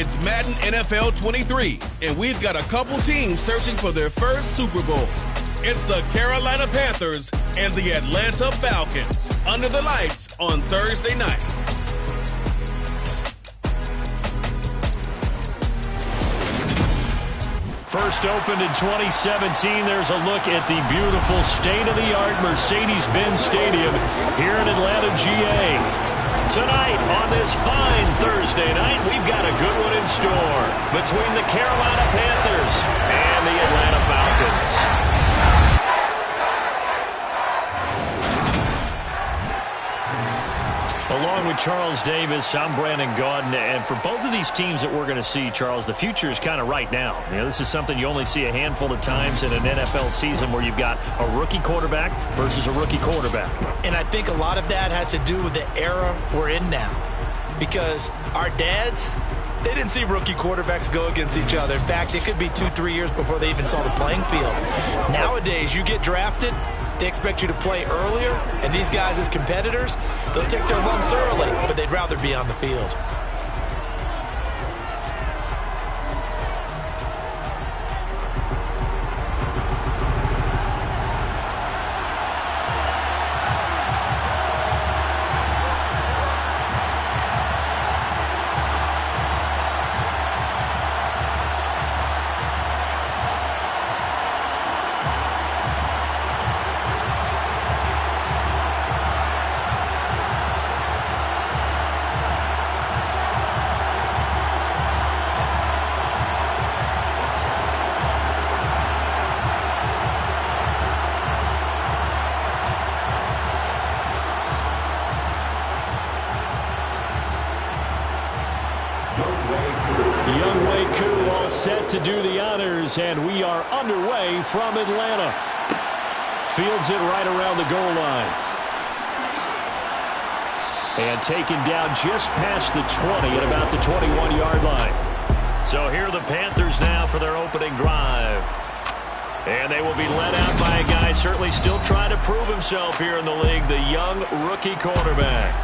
It's Madden NFL 23, and we've got a couple teams searching for their first Super Bowl. It's the Carolina Panthers and the Atlanta Falcons under the lights on Thursday night. First opened in 2017, there's a look at the beautiful state-of-the-art Mercedes-Benz Stadium here in Atlanta, GA. Tonight, on this fine Thursday night, we've got a good one in store between the Carolina Panthers and the Atlanta Falcons. Along with Charles Davis, I'm Brandon Gaudin, and for both of these teams that we're going to see, Charles, the future is kind of right now. You know, this is something you only see a handful of times in an NFL season where you've got a rookie quarterback versus a rookie quarterback. And I think a lot of that has to do with the era we're in now. Because our dads, they didn't see rookie quarterbacks go against each other. In fact, it could be 2-3 years before they even saw the playing field. Nowadays, you get drafted, they expect you to play earlier, and these guys as competitors, they'll take their lumps early, but they'd rather be on the field. Set to do the honors, and we are underway from Atlanta. Fields it right around the goal line. And taken down just past the 20 at about the 21-yard line. So here are the Panthers now for their opening drive. And they will be led out by a guy certainly still trying to prove himself here in the league, the young rookie quarterback.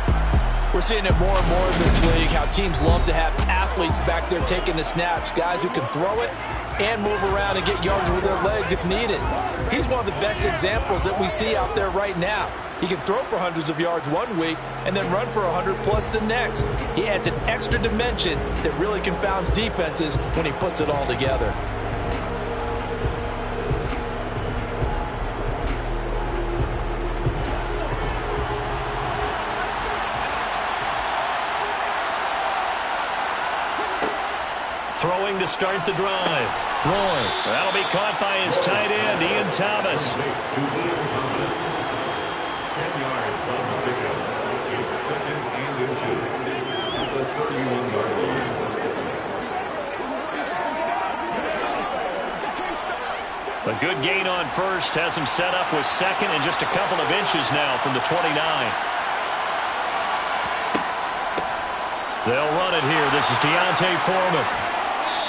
We're seeing it more and more in this league, how teams love to have athletes back there taking the snaps, guys who can throw it and move around and get yards with their legs if needed. He's one of the best examples that we see out there right now. He can throw for hundreds of yards one week and then run for 100+ the next. He adds an extra dimension that really confounds defenses when he puts it all together. Throwing to start the drive. Roy. That'll be caught by his tight end, Ian Thomas. 10 yards on the pickup. It's second and inches. The 31-yard line. A good gain on first. Has him set up with second and just a couple of inches now from the 29. They'll run it here. This is Deontay Foreman.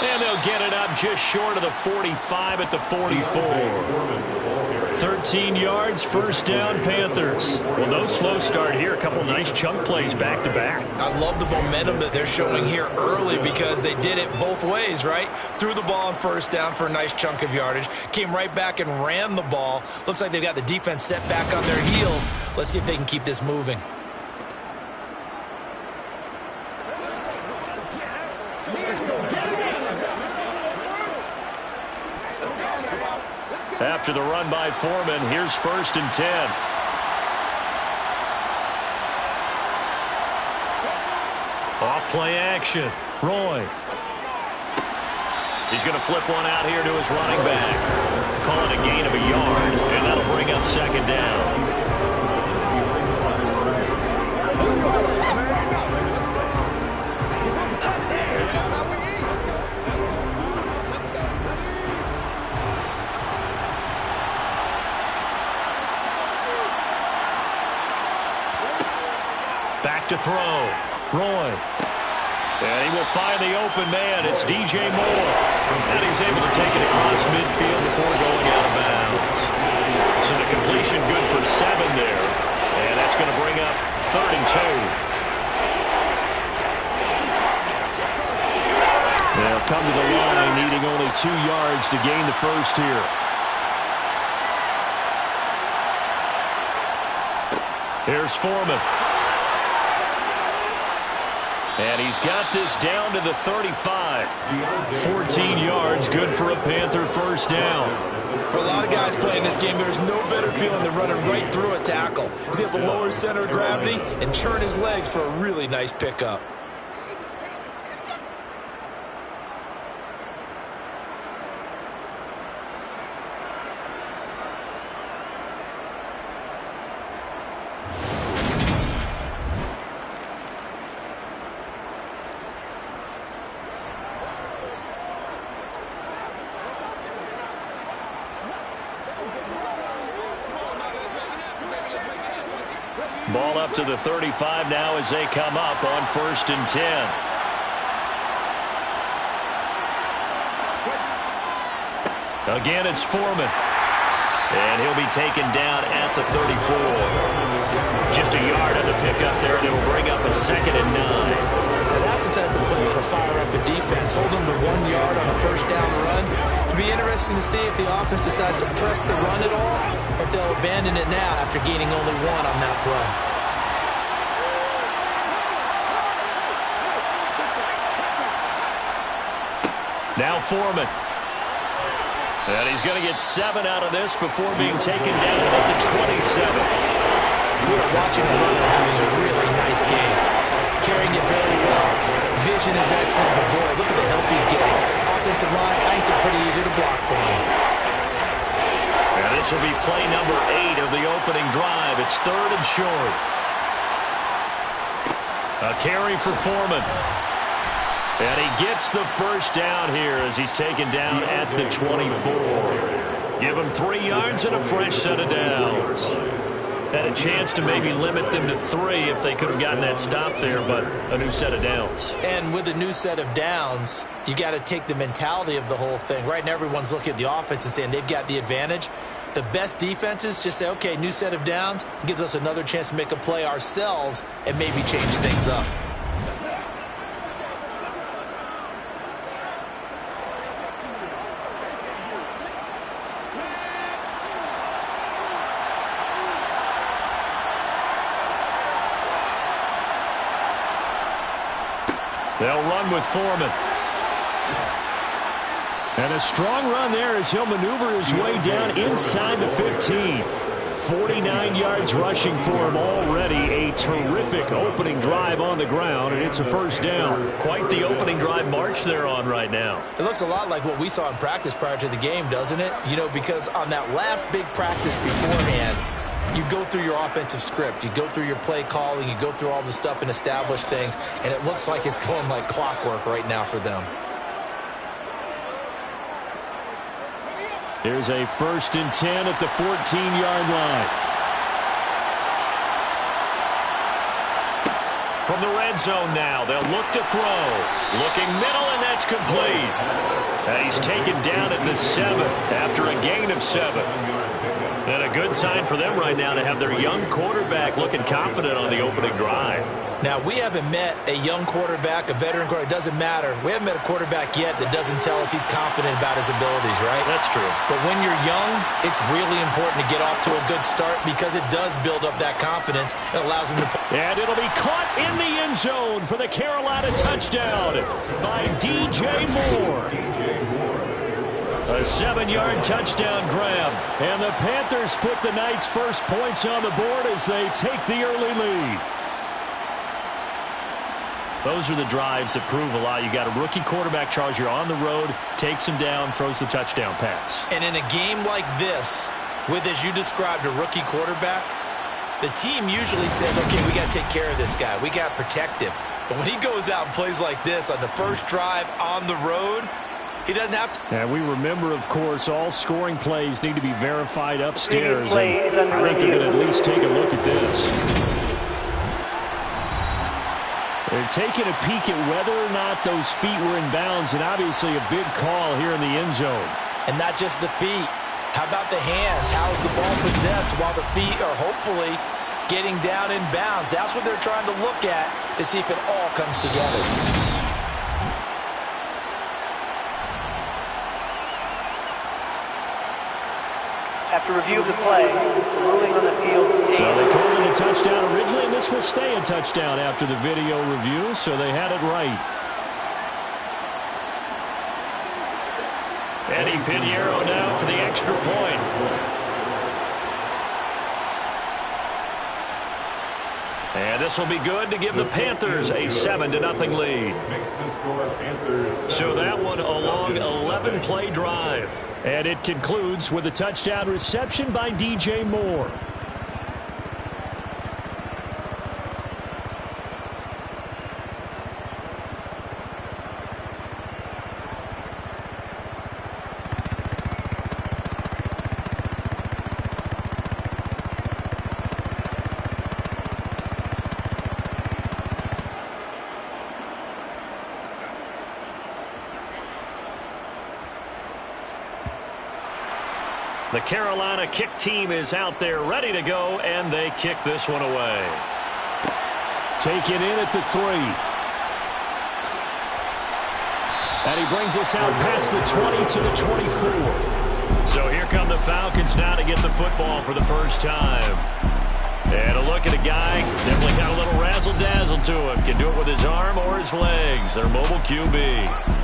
And they'll get it up just short of the 45 at the 44. 13 yards, first down, Panthers. Well, no slow start here. A couple nice chunk plays back-to-back. I love the momentum that they're showing here early because they did it both ways, right? Threw the ball on first down for a nice chunk of yardage. Came right back and ran the ball. Looks like they've got the defense set back on their heels. Let's see if they can keep this moving. After the run by Foreman, here's 1st and 10. Off play action. Roy. He's going to flip one out here to his running back. Call it a gain of a yard, and that'll bring up second down. Back to throw. Roy. And he will find the open man. It's DJ Moore. And he's able to take it across midfield before going out of bounds. So the completion good for 7 there. And that's going to bring up 3rd and 2. come to the line, needing only 2 yards to gain the first here. Here's Foreman. And he's got this down to the 35. 14 yards, good for a Panther first down. For a lot of guys playing this game, there's no better feeling than running right through a tackle. He's able to lower center of gravity and churn his legs for a really nice pickup. Ball up to the 35 now as they come up on 1st and 10. Again, it's Foreman. And he'll be taken down at the 34. Just a yard on the pickup there, and it'll bring up a 2nd and 9. And that's the type of play that'll fire up a defense. Hold them to 1 yard on a first down run. It'll be interesting to see if the offense decides to press the run at all, or if they'll abandon it now after gaining only 1 on that play. Now Foreman. And he's going to get 7 out of this before being taken down at the 27. We are watching a runner having a really nice game. Carrying it very well. Vision is excellent, but boy, look at the help he's getting. Offensive line, I think they're pretty eager to block for him. And this will be play number 8 of the opening drive. It's 3rd and short. A carry for Foreman. And he gets the first down here as he's taken down at the 24. Give him 3 yards and a fresh set of downs. Had a chance to maybe limit them to 3 if they could have gotten that stop there, but a new set of downs. And with a new set of downs, you got to take the mentality of the whole thing. Right now, everyone's looking at the offense and saying they've got the advantage. The best defenses just say, okay, new set of downs. It gives us another chance to make a play ourselves and maybe change things up. They'll run with Foreman. And a strong run there as he'll maneuver his way down inside the 15. 49 yards rushing for him already. A terrific opening drive on the ground, and it's a first down. Quite the opening drive march they're on right now. It looks a lot like what we saw in practice prior to the game, doesn't it? You know, because on that last big practice beforehand, you go through your offensive script. You go through your play calling. You go through all the stuff and establish things. And it looks like it's going like clockwork right now for them. Here's a 1st and 10 at the 14-yard line. From the red zone now, they'll look to throw. Looking middle, and that's complete. And he's taken down at the 7 after a gain of 7. And a good sign for them right now to have their young quarterback looking confident on the opening drive. Now, we haven't met a young quarterback, a veteran quarterback. It doesn't matter. We haven't met a quarterback yet that doesn't tell us he's confident about his abilities, right? That's true. But when you're young, it's really important to get off to a good start because it does build up that confidence. It allows him to... And it'll be caught in the end zone for the Carolina touchdown by DJ Moore. A 7-yard touchdown grab. And the Panthers put the Knights' first points on the board as they take the early lead. Those are the drives that prove a lot. You got a rookie quarterback, Charles. You're on the road, takes him down, throws the touchdown pass. And in a game like this, with, as you described, a rookie quarterback, the team usually says, okay, we got to take care of this guy. We got to protect him. But when he goes out and plays like this on the first drive on the road, he doesn't have to. And we remember, of course, all scoring plays need to be verified upstairs. And I think they're going to at least take a look at this. They're taking a peek at whether or not those feet were in bounds, and obviously a big call here in the end zone. And not just the feet. How about the hands? How is the ball possessed while the feet are hopefully getting down in bounds? That's what they're trying to look at to see if it all comes together. After review of the play, the ruling on the field. So they called it a touchdown originally, and this will stay a touchdown after the video review, so they had it right. Eddie Pinheiro now for the extra point. And this will be good to give the Panthers a 7-0 lead. Makes the score Panthers. So that one a long 11-play drive. And it concludes with a touchdown reception by DJ Moore. The Carolina kick team is out there ready to go, and they kick this one away. Taken in at the 3. And he brings us out past the 20 to the 24. So here come the Falcons now to get the football for the first time. And a look at a guy, definitely got a little razzle-dazzle to him. Can do it with his arm or his legs. Their mobile QB.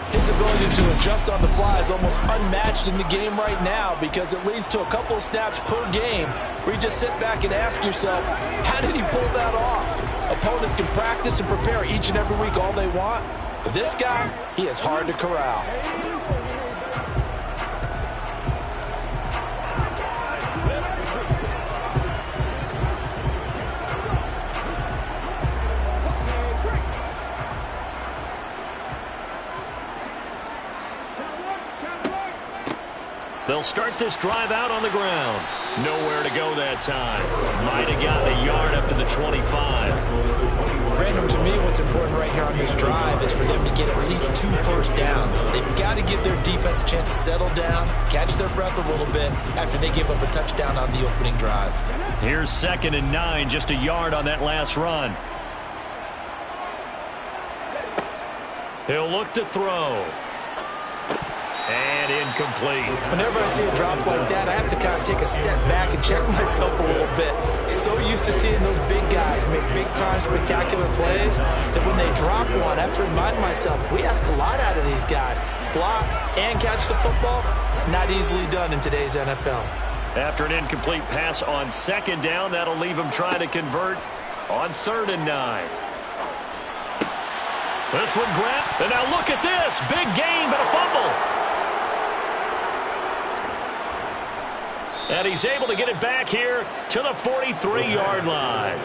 His ability to adjust on the fly is almost unmatched in the game right now because it leads to a couple of snaps per game where you just sit back and ask yourself, how did he pull that off? Opponents can practice and prepare each and every week all they want, but this guy, he is hard to corral. They'll start this drive out on the ground. Nowhere to go that time. Might have gotten a yard up to the 25. Brandon, to me, what's important right here on this drive is for them to get at least 2 first downs. They've got to give their defense a chance to settle down, catch their breath a little bit after they give up a touchdown on the opening drive. Here's 2nd and 9, just a yard on that last run. He'll look to throw. And incomplete. Whenever I see a drop like that, I have to kind of take a step back and check myself a little bit. So used to seeing those big guys make big-time spectacular plays that when they drop one, I have to remind myself, we ask a lot out of these guys. Block and catch the football, not easily done in today's NFL. After an incomplete pass on 2nd down, that'll leave him trying to convert on 3rd and 9. This one grabbed, and now look at this. Big gain, but a fumble. And he's able to get it back here to the 43-yard line.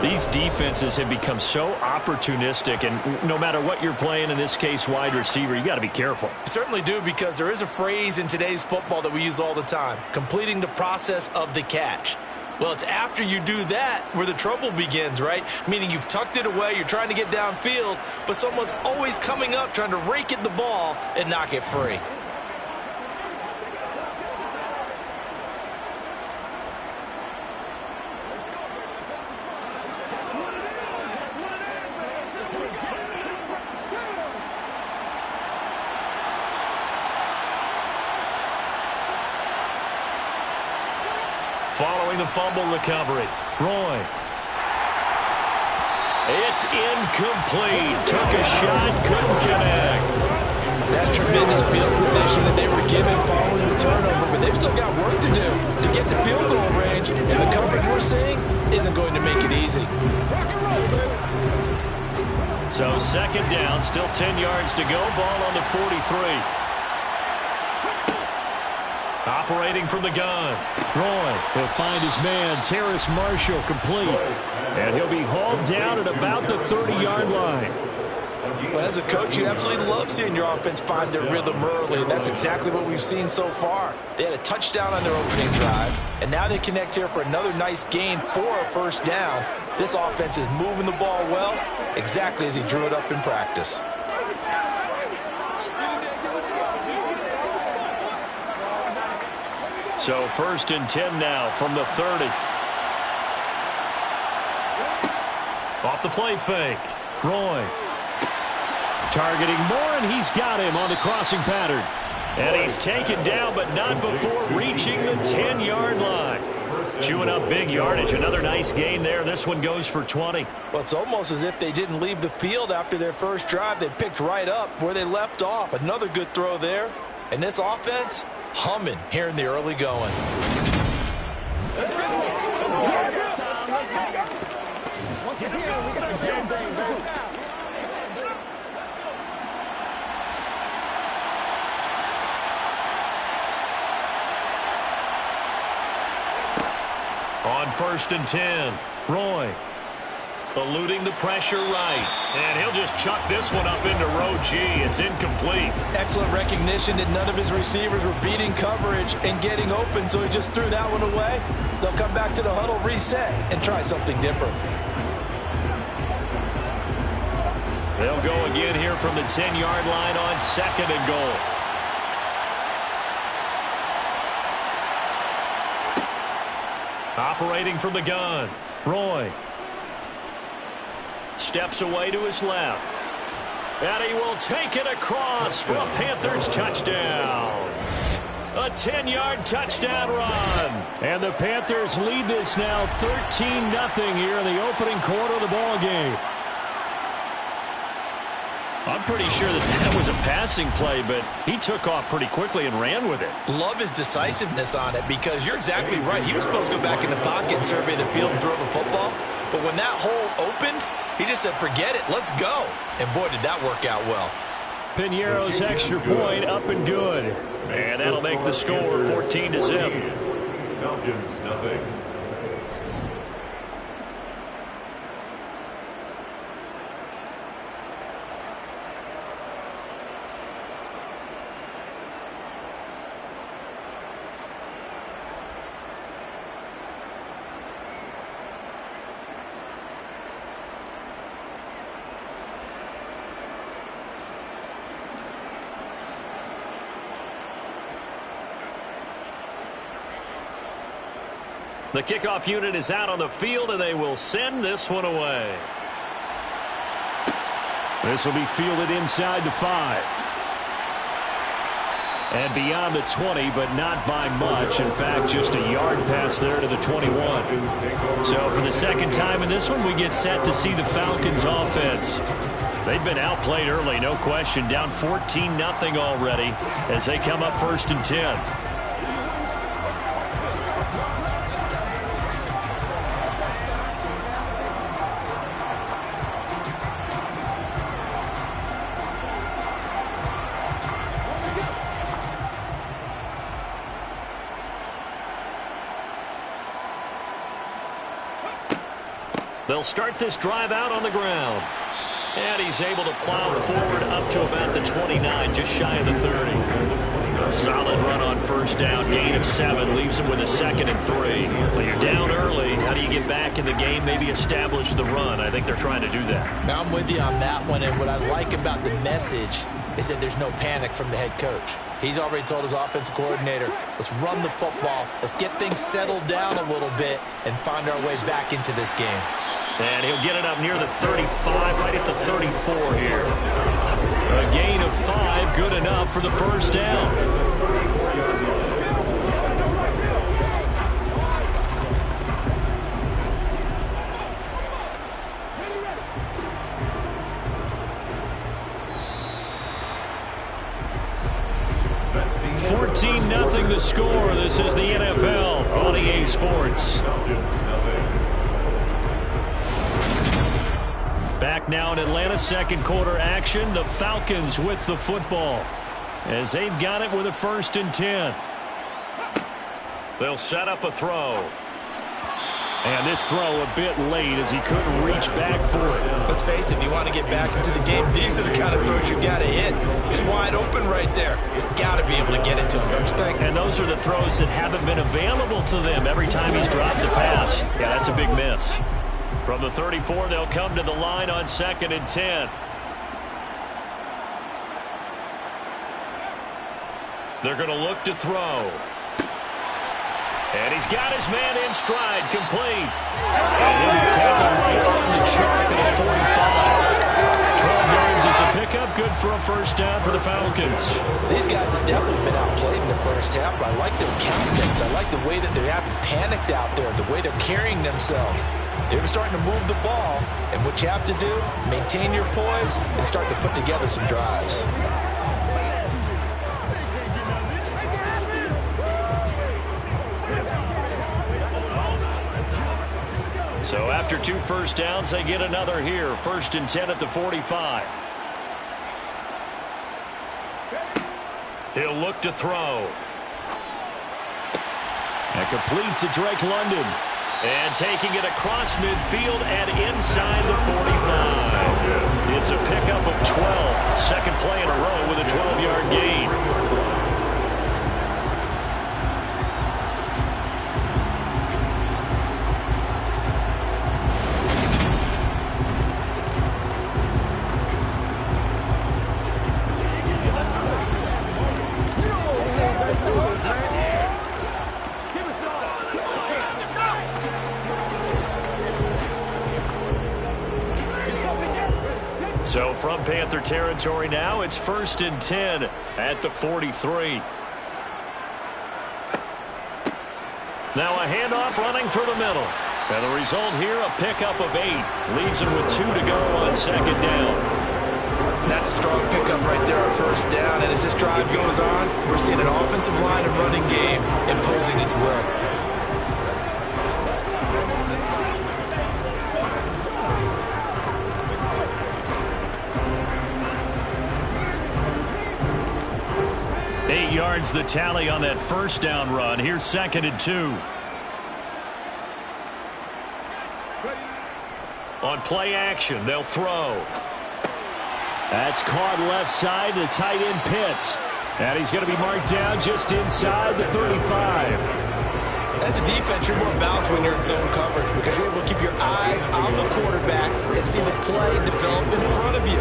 These defenses have become so opportunistic, and no matter what you're playing, in this case, wide receiver, you got to be careful. You certainly do, because there is a phrase in today's football that we use all the time, completing the process of the catch. Well, it's after you do that where the trouble begins, right? Meaning you've tucked it away, you're trying to get downfield, but someone's always coming up trying to rake at the ball and knock it free. Following the fumble recovery, Roy. It's incomplete. Took a shot, couldn't connect. That's tremendous field position that they were given following the turnover, but they've still got work to do to get the field goal range, and the coverage we're seeing isn't going to make it easy. So 2nd down, still 10 yards to go. Ball on the 43. Operating from the gun. Roy will find his man, Terrace Marshall, complete. And he'll be hauled down at about the 30-yard line. Well, as a coach, you absolutely love seeing your offense find their rhythm early, and that's exactly what we've seen so far. They had a touchdown on their opening drive, and now they connect here for another nice gain for a first down. This offense is moving the ball well, exactly as he drew it up in practice. So 1st and 10 now from the 30. Off the play fake. Roy targeting Moore, and he's got him on the crossing pattern. And he's taken down, but not before reaching the 10-yard line. Chewing up big yardage. Another nice gain there. This one goes for 20. Well, it's almost as if they didn't leave the field after their first drive. They picked right up where they left off. Another good throw there. And this offense, humming here in the early going. On 1st and 10, Roy eluding the pressure right. And he'll just chuck this one up into row G. It's incomplete. Excellent recognition that none of his receivers were beating coverage and getting open, so he just threw that one away. They'll come back to the huddle, reset, and try something different. They'll go again here from the 10-yard line on 2nd and goal. Operating from the gun, Roy steps away to his left. And he will take it across for a Panthers touchdown. A 10-yard touchdown run. And the Panthers lead this now 13-0 here in the opening quarter of the ball game. I'm pretty sure that was a passing play, but he took off pretty quickly and ran with it. Love his decisiveness on it because you're exactly right. He was supposed to go back in the pocket and survey the field and throw the football. But when that hole opened, he just said, forget it, let's go. And boy, did that work out well. Piñeiro's extra point up and good. And that'll make the score 14-0. Falcons, nothing. The kickoff unit is out on the field, and they will send this one away. This will be fielded inside the 5. And beyond the 20, but not by much. In fact, just a yard pass there to the 21. So for the second time in this one, we get set to see the Falcons offense. They've been outplayed early, no question. Down 14-0 already as they come up 1st and 10. They'll start this drive out on the ground. And he's able to plow forward up to about the 29, just shy of the 30. A solid run on 1st down, gain of 7, leaves him with a 2nd and 3. Well, you're down early. How do you get back in the game, maybe establish the run? I think they're trying to do that. Now I'm with you on that one, and what I like about the message is that there's no panic from the head coach. He's already told his offensive coordinator, let's run the football, let's get things settled down a little bit, and find our way back into this game. And he'll get it up near the 35, right at the 34 here. A gain of 5, good enough for the 1st down. 14-0 the score. This is the NFL on EA Sports. Back now in Atlanta, 2nd quarter action. The Falcons with the football as they've got it with a 1st and 10. They'll set up a throw. And this throw a bit late as he couldn't reach back for it. Let's face it, if you want to get back into the game, these are the kind of throws you got to hit. He's wide open right there. Got to be able to get it to him, don't you think? And those are the throws that haven't been available to them every time he's dropped a pass. Yeah, that's a big miss. From the 34, they'll come to the line on 2nd and 10. They're going to look to throw. And he's got his man in stride, complete. And he'll be taken right on the chalk at a 45. yards is the pickup. Good for a first down for the Falcons. These guys have definitely been outplayed in the first half, but I like their countenance. I like the way that they're acting panicked out there, the way they're carrying themselves. They're starting to move the ball, and what you have to do, maintain your poise and start to put together some drives. So after 2 first downs, they get another here. 1st and 10 at the 45. He'll look to throw. And complete to Drake London. And taking it across midfield and inside the 45. It's a pickup of 12. Second play in a row with a 12-yard gain. So from Panther territory now, it's 1st and 10 at the 43. Now a handoff running through the middle. And the result here, a pickup of 8. Leaves him with 2 to go on 2nd down. That's a strong pickup right there on 1st down. And as this drive goes on, we're seeing an offensive line and running game imposing its will. Yards the tally on that 1st down run. Here's 2nd and 2. On play action, they'll throw. That's caught left side to tight end Pitts. And he's going to be marked down just inside the 35. As a defense, you're more balanced when you're in zone coverage because you're able to keep your eyes on the quarterback and see the play develop in front of you.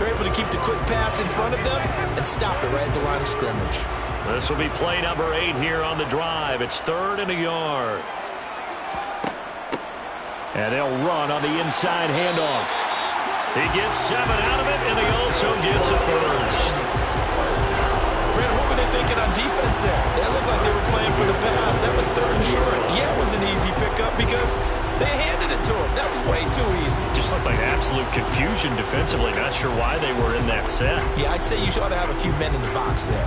You're able to keep the quick pass in front of them and stop it right at the line of scrimmage. This will be play number 8 here on the drive. It's 3rd and a yard. And they'll run on the inside handoff. He gets 7 out of it, and he also gets a first. Brandon, what were they thinking on defense there? They looked like they were playing for the pass. That was 3rd and short. Yeah, it was an easy pickup because they handed it to him. That was way too easy. Just looked like absolute confusion defensively. Not sure why they were in that set. Yeah, I'd say you ought to have a few men in the box there.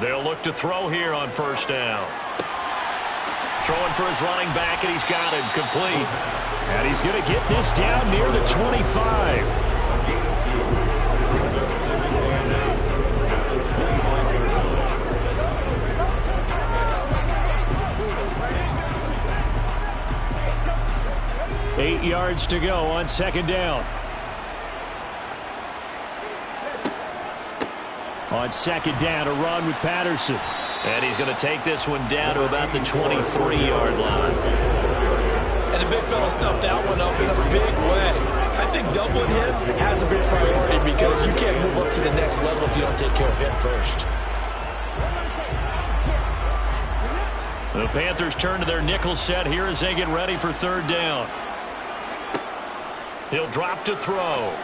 They'll look to throw here on 1st down. Throwing for his running back, and he's got him complete. And he's going to get this down near the 25. Eight yards to go on 2nd down. On 2nd down, a run with Patterson. And he's going to take this one down to about the 23-yard line. And the big fella stuffed that one up in a big way. I think doubling him has a big priority because you can't move up to the next level if you don't take care of him first. The Panthers turn to their nickel set here as they get ready for 3rd down. He'll drop to throw.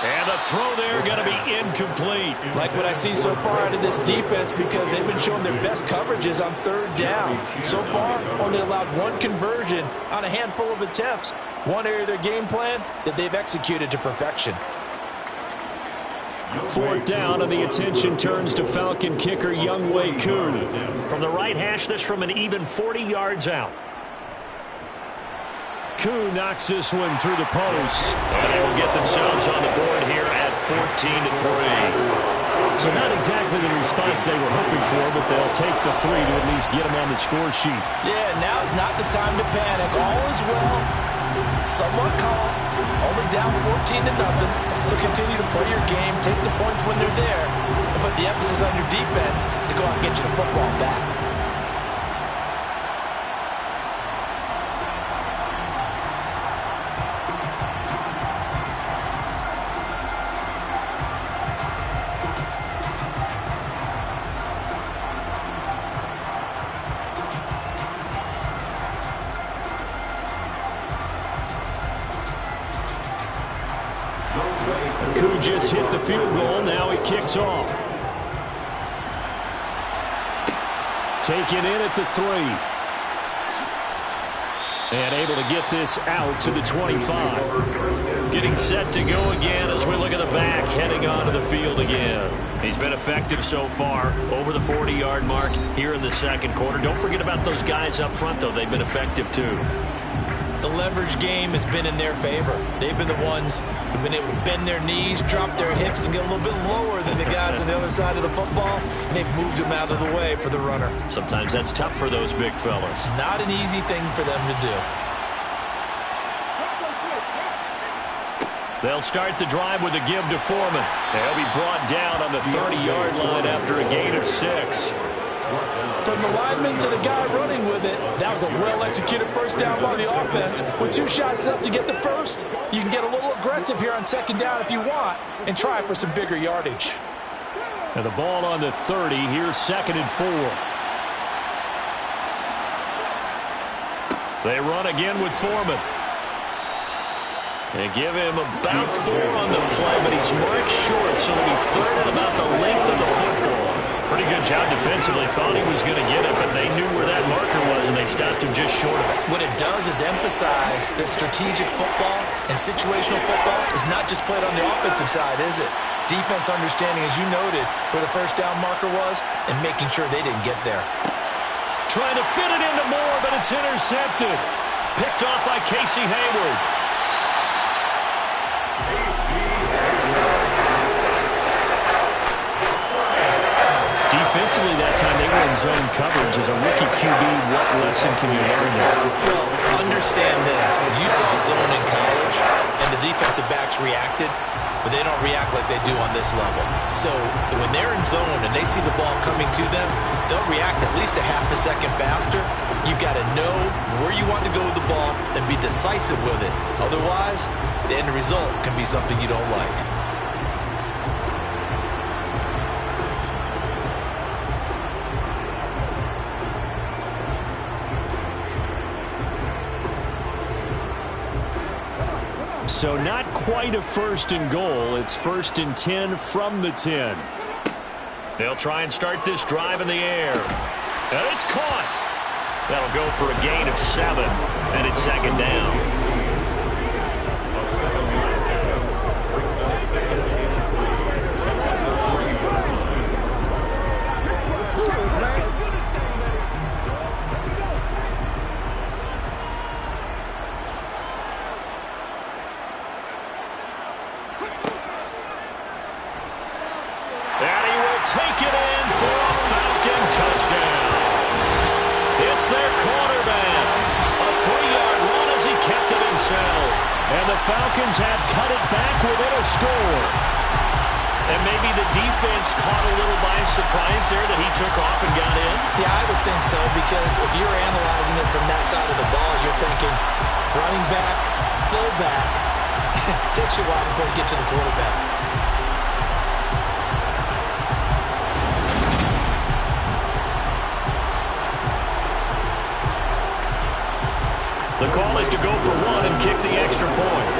And the throw there going to be incomplete. Like what I see so far out of this defense because they've been showing their best coverages on 3rd down. So far, only allowed 1 conversion on a handful of attempts. One area of their game plan that they've executed to perfection. 4th down, and the attention turns to Falcon kicker Younghoe Koo. From the right hash, this from an even 40 yards out. Koo knocks this one through the post. And they will get themselves on the board here at 14-3. So not exactly the response they were hoping for, but they'll take the 3 to at least get them on the score sheet. Yeah, now's not the time to panic. All is well. Somewhat calm. Only down 14-0. So continue to play your game, take the points when they're there, and put the emphasis on your defense to go out and get you the football back. Koo just hit the field goal. Now he kicks off. Taken in at the 3. And able to get this out to the 25. Getting set to go again as we look at the back, heading onto the field again. He's been effective so far, over the 40-yard mark here in the second quarter. Don't forget about those guys up front, though. They've been effective, too. The leverage game has been in their favor. They've been the ones who've been able to bend their knees, drop their hips, and get a little bit lower than the guys on the other side of the football, and they've moved them out of the way for the runner. Sometimes that's tough for those big fellas. Not an easy thing for them to do. They'll start the drive with a give to Foreman. They'll be brought down on the 30-yard line after a gain of 6. From the lineman to the guy running with it, that was a well-executed first down by the offense. With 2 shots left to get the first, you can get a little aggressive here on second down if you want and try for some bigger yardage. And the ball on the 30. Here's 2nd and 4. They run again with Foreman. They give him about 4 on the play, but he's marked short, so it'll be 3rd and about the length of the football. Pretty good job defensively. Thought he was going to get it, but they knew where that marker was, and they stopped him just short of it. What it does is emphasize that strategic football and situational football is not just played on the offensive side, is it? Defense understanding, as you noted, where the first down marker was and making sure they didn't get there. Trying to fit it into Moore, but it's intercepted. Picked off by Casey Hayward. Defensively that time, they were in zone coverage. As a rookie QB, what lesson can you learn there? Well, understand this. You saw zone in college, and the defensive backs reacted, but they don't react like they do on this level. So when they're in zone and they see the ball coming to them, they'll react at least a half a second faster. You've got to know where you want to go with the ball and be decisive with it. Otherwise, the end result can be something you don't like. So not quite a 1st and goal. It's 1st and 10 from the 10. They'll try and start this drive in the air. And it's caught. That'll go for a gain of 7, and it's 2nd down. Take it in for a Falcon touchdown. It's their quarterback. A 3-yard run as he kept it himself. And the Falcons have cut it back within a score. And maybe the defense caught a little by surprise there that he took off and got in. Yeah, I would think so, because if you're analyzing it from that side of the ball, you're thinking running back, fullback. It takes you a while before you get to the quarterback. The call is to go for 1 and kick the extra point.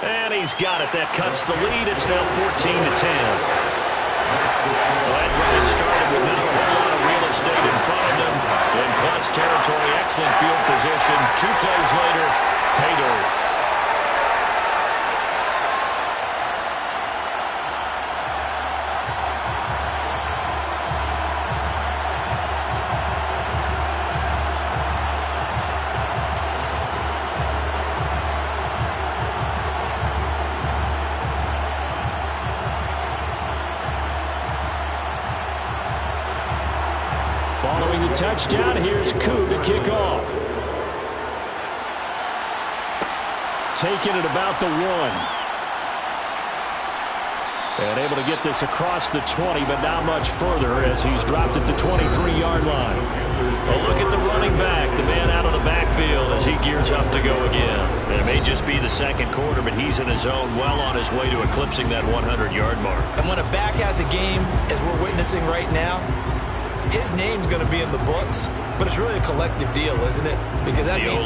And he's got it. That cuts the lead. It's now 14-10. Well, that drive started with not a whole lot of real estate in front of them. In plus territory, excellent field position. 2 plays later, pay dirt. Following the touchdown, here's Koo to kick off. Taking it about the 1. And able to get this across the 20, but not much further as he's dropped at the 23-yard line. A look at the running back, the man out of the backfield as he gears up to go again. And it may just be the second quarter, but he's in his zone, well on his way to eclipsing that 100-yard mark. And when a back has a game, as we're witnessing right now, his name's going to be in the books, but it's really a collective deal, isn't it? Because that means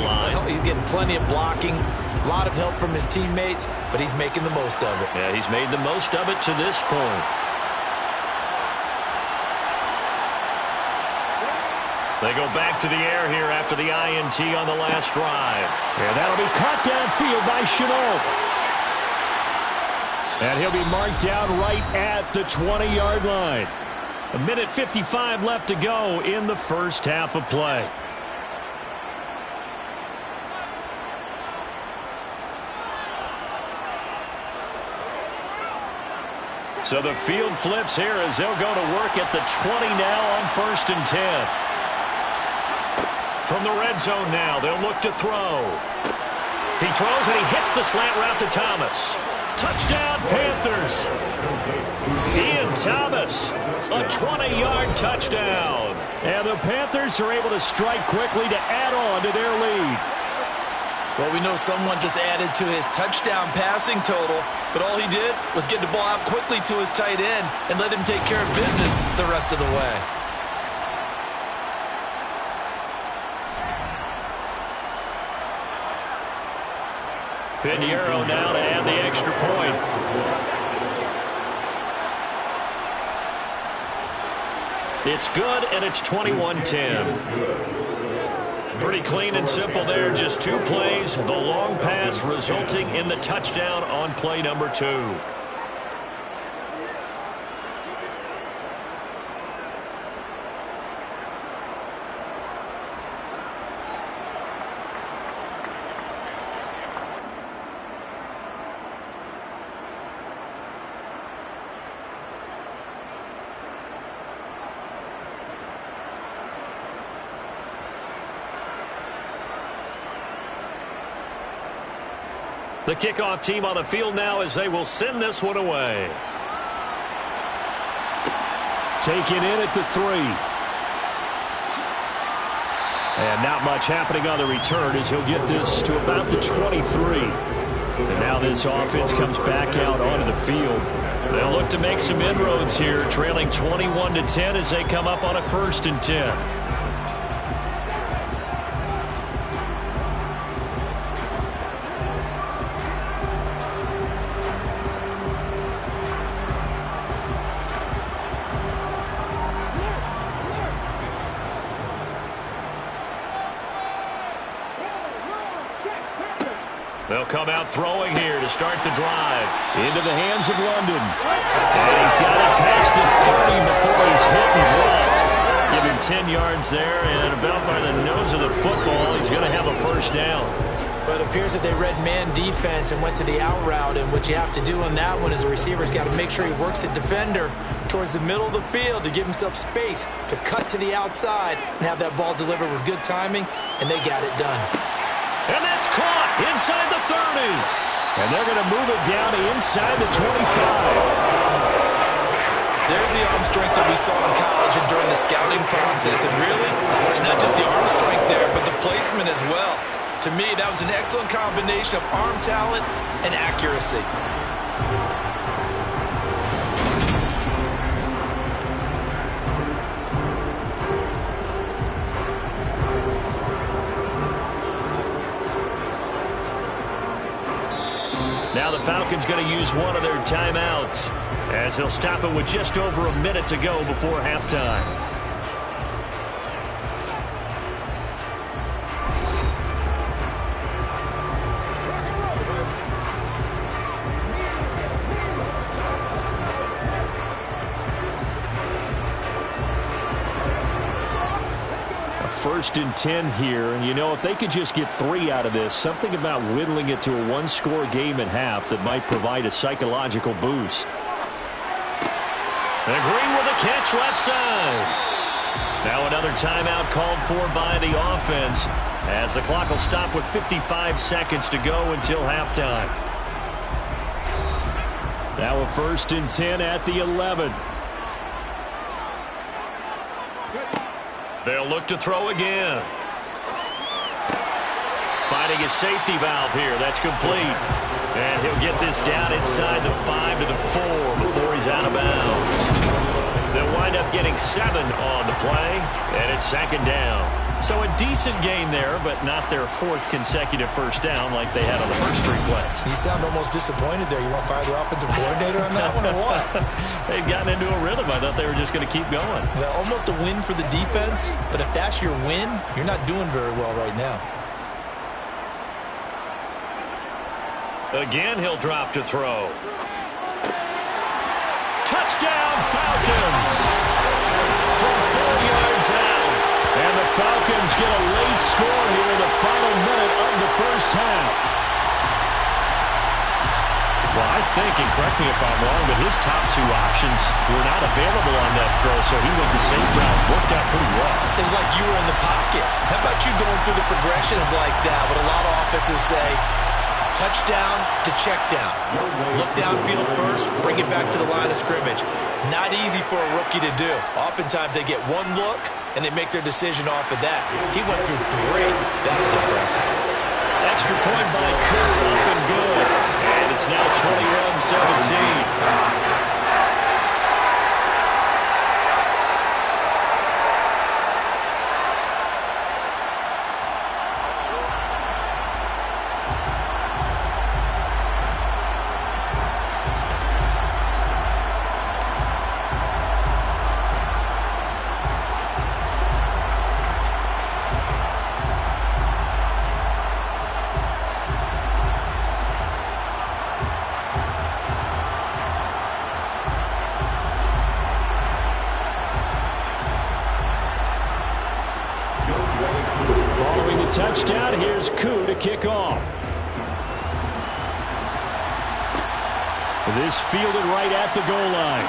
he's getting plenty of blocking, a lot of help from his teammates, but he's making the most of it. Yeah, he's made the most of it to this point. They go back to the air here after the INT on the last drive. And that'll be caught downfield by Chenault. And he'll be marked down right at the 20-yard line. 1:55 left to go in the first half of play. So the field flips here as they'll go to work at the 20 now on 1st and 10. From the red zone now, they'll look to throw. He throws and he hits the slant route to Thomas. Touchdown, Panthers. Ian Thomas, a 20-yard touchdown. And the Panthers are able to strike quickly to add on to their lead. Well, we know someone just added to his touchdown passing total, but all he did was get the ball out quickly to his tight end and let him take care of business the rest of the way. Pinheiro now to add the extra point. It's good, and it's 21-10. Pretty clean and simple there. Just 2 plays. The long pass resulting in the touchdown on play number 2. The kickoff team on the field now as they will send this one away. Taken in at the 3. And not much happening on the return as he'll get this to about the 23. And now this offense comes back out onto the field. They'll look to make some inroads here, trailing 21-10 as they come up on a 1st and 10. They'll come out throwing here to start the drive. Into the hands of London. And he's got it past the 30 before he's hit and dropped. Give him 10 yards there, and about by the nose of the football, he's going to have a 1st down. But it appears that they read man defense and went to the out route, and what you have to do on that one is a receiver's got to make sure he works the defender towards the middle of the field to give himself space to cut to the outside and have that ball delivered with good timing, and they got it done. And that's caught inside the 30. And they're going to move it down to inside the 25. There's the arm strength that we saw in college and during the scouting process. And really, it's not just the arm strength there, but the placement as well. To me, that was an excellent combination of arm talent and accuracy. Now the Falcons going to use one of their timeouts as they'll stop it with just over a minute to go before halftime. First and 10 here, and you know, if they could just get 3 out of this, something about whittling it to a 1-score game at half that might provide a psychological boost. And Green with a catch left side. Now another timeout called for by the offense as the clock will stop with 55 seconds to go until halftime. Now a 1st and 10 at the 11. They'll look to throw again. Finding his safety valve here. That's complete. And he'll get this down inside the 5 to the 4 before he's out of bounds. They'll wind up getting 7 on the play, and it's 2nd down. So a decent gain there, but not their 4th consecutive first down like they had on the first 3 plays. You sound almost disappointed there. You want to fire the offensive coordinator on that one or what? They've gotten into a rhythm. I thought they were just going to keep going. Well, almost a win for the defense, but if that's your win, you're not doing very well right now. Again, he'll drop to throw. Touchdown, Falcons! From 4 yards out. And the Falcons get a late score here in the final minute of the first half. Well, I think, and correct me if I'm wrong, but his top 2 options were not available on that throw, so he went the safe route. Worked out pretty well. It was like you were in the pocket. How about you going through the progressions like that? What a lot of offenses say, touchdown to check down. Look downfield first, bring it back to the line of scrimmage. Not easy for a rookie to do. Oftentimes they get one look, and they make their decision off of that. He went through 3. That was impressive. Extra point by Kerr, up and good. And it's now 21-17. Touchdown. Here's Koo to kick off. This fielded right at the goal line.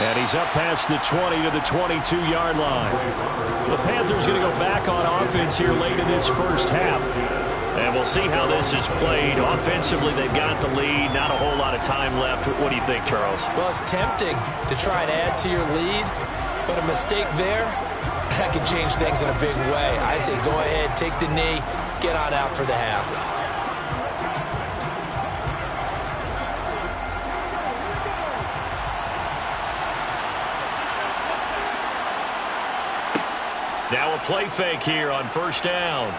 And he's up past the 20 to the 22-yard line. The Panthers going to go back on offense here late in this first half. And we'll see how this is played. Offensively, they've got the lead. Not a whole lot of time left. What do you think, Charles? Well, it's tempting to try and add to your lead, but a mistake there, that could change things in a big way. I say go ahead, take the knee, get on out for the half. Now a play fake here on first down.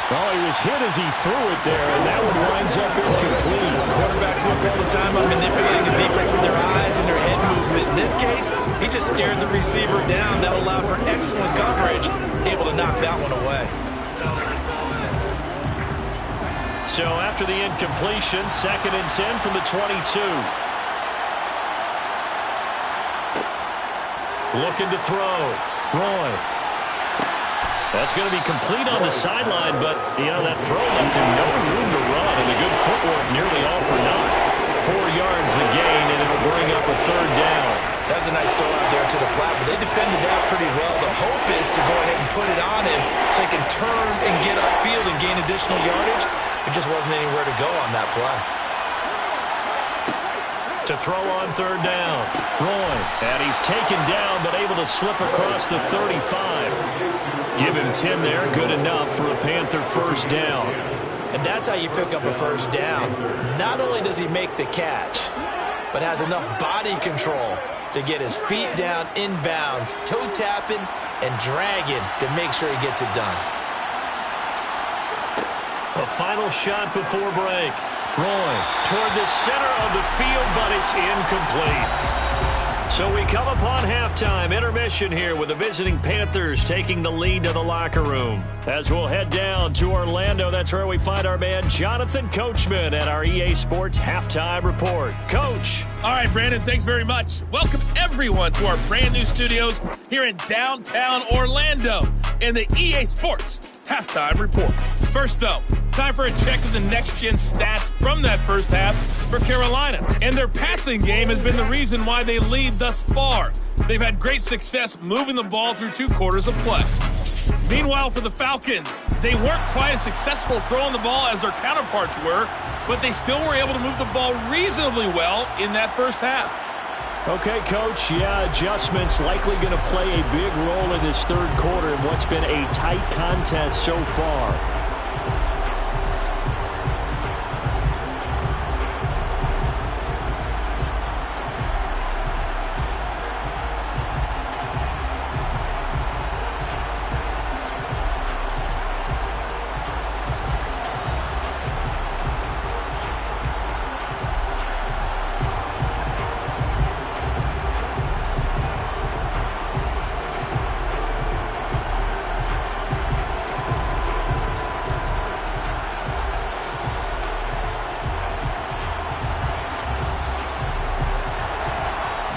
Oh, he was hit as he threw it there, and that one winds up incomplete. Quarterbacks work all the time on manipulating the defense with their eyes and their head movement. In this case, he just stared the receiver down. That allowed for excellent coverage, able to knock that one away. So after the incompletion, 2nd and 10 from the 22. Looking to throw. Roy. That's going to be complete on the sideline, but, you know, that throw left him no room to run, and the good footwork nearly all for naught. 4 yards the gain, and it'll bring up a 3rd down. That was a nice throw out there to the flat, but they defended that pretty well. The hope is to go ahead and put it on him so he can turn and get upfield and gain additional yardage. There just wasn't anywhere to go on that play. To throw on 3rd down. Roy. And he's taken down, but able to slip across the 35. Give him 10 there. Good enough for a Panther first down. And that's how you pick up a first down. Not only does he make the catch, but has enough body control to get his feet down inbounds, toe tapping and dragging to make sure he gets it done. A final shot before break. Roy toward the center of the field, but it's incomplete. So we come upon halftime intermission here with the visiting Panthers taking the lead to the locker room. As we'll head down to Orlando, that's where we find our man Jonathan Coachman at our EA Sports Halftime Report. Coach. All right, Brandon, thanks very much. Welcome everyone to our brand new studios here in downtown Orlando in the EA Sports Halftime Report. First, though, time for a check of the next-gen stats from that first half for Carolina. And their passing game has been the reason why they lead thus far. They've had great success moving the ball through 2 quarters of play. Meanwhile, for the Falcons, they weren't quite as successful throwing the ball as their counterparts were, but they still were able to move the ball reasonably well in that first half. Okay, Coach, adjustments likely going to play a big role in this 3rd quarter in what's been a tight contest so far.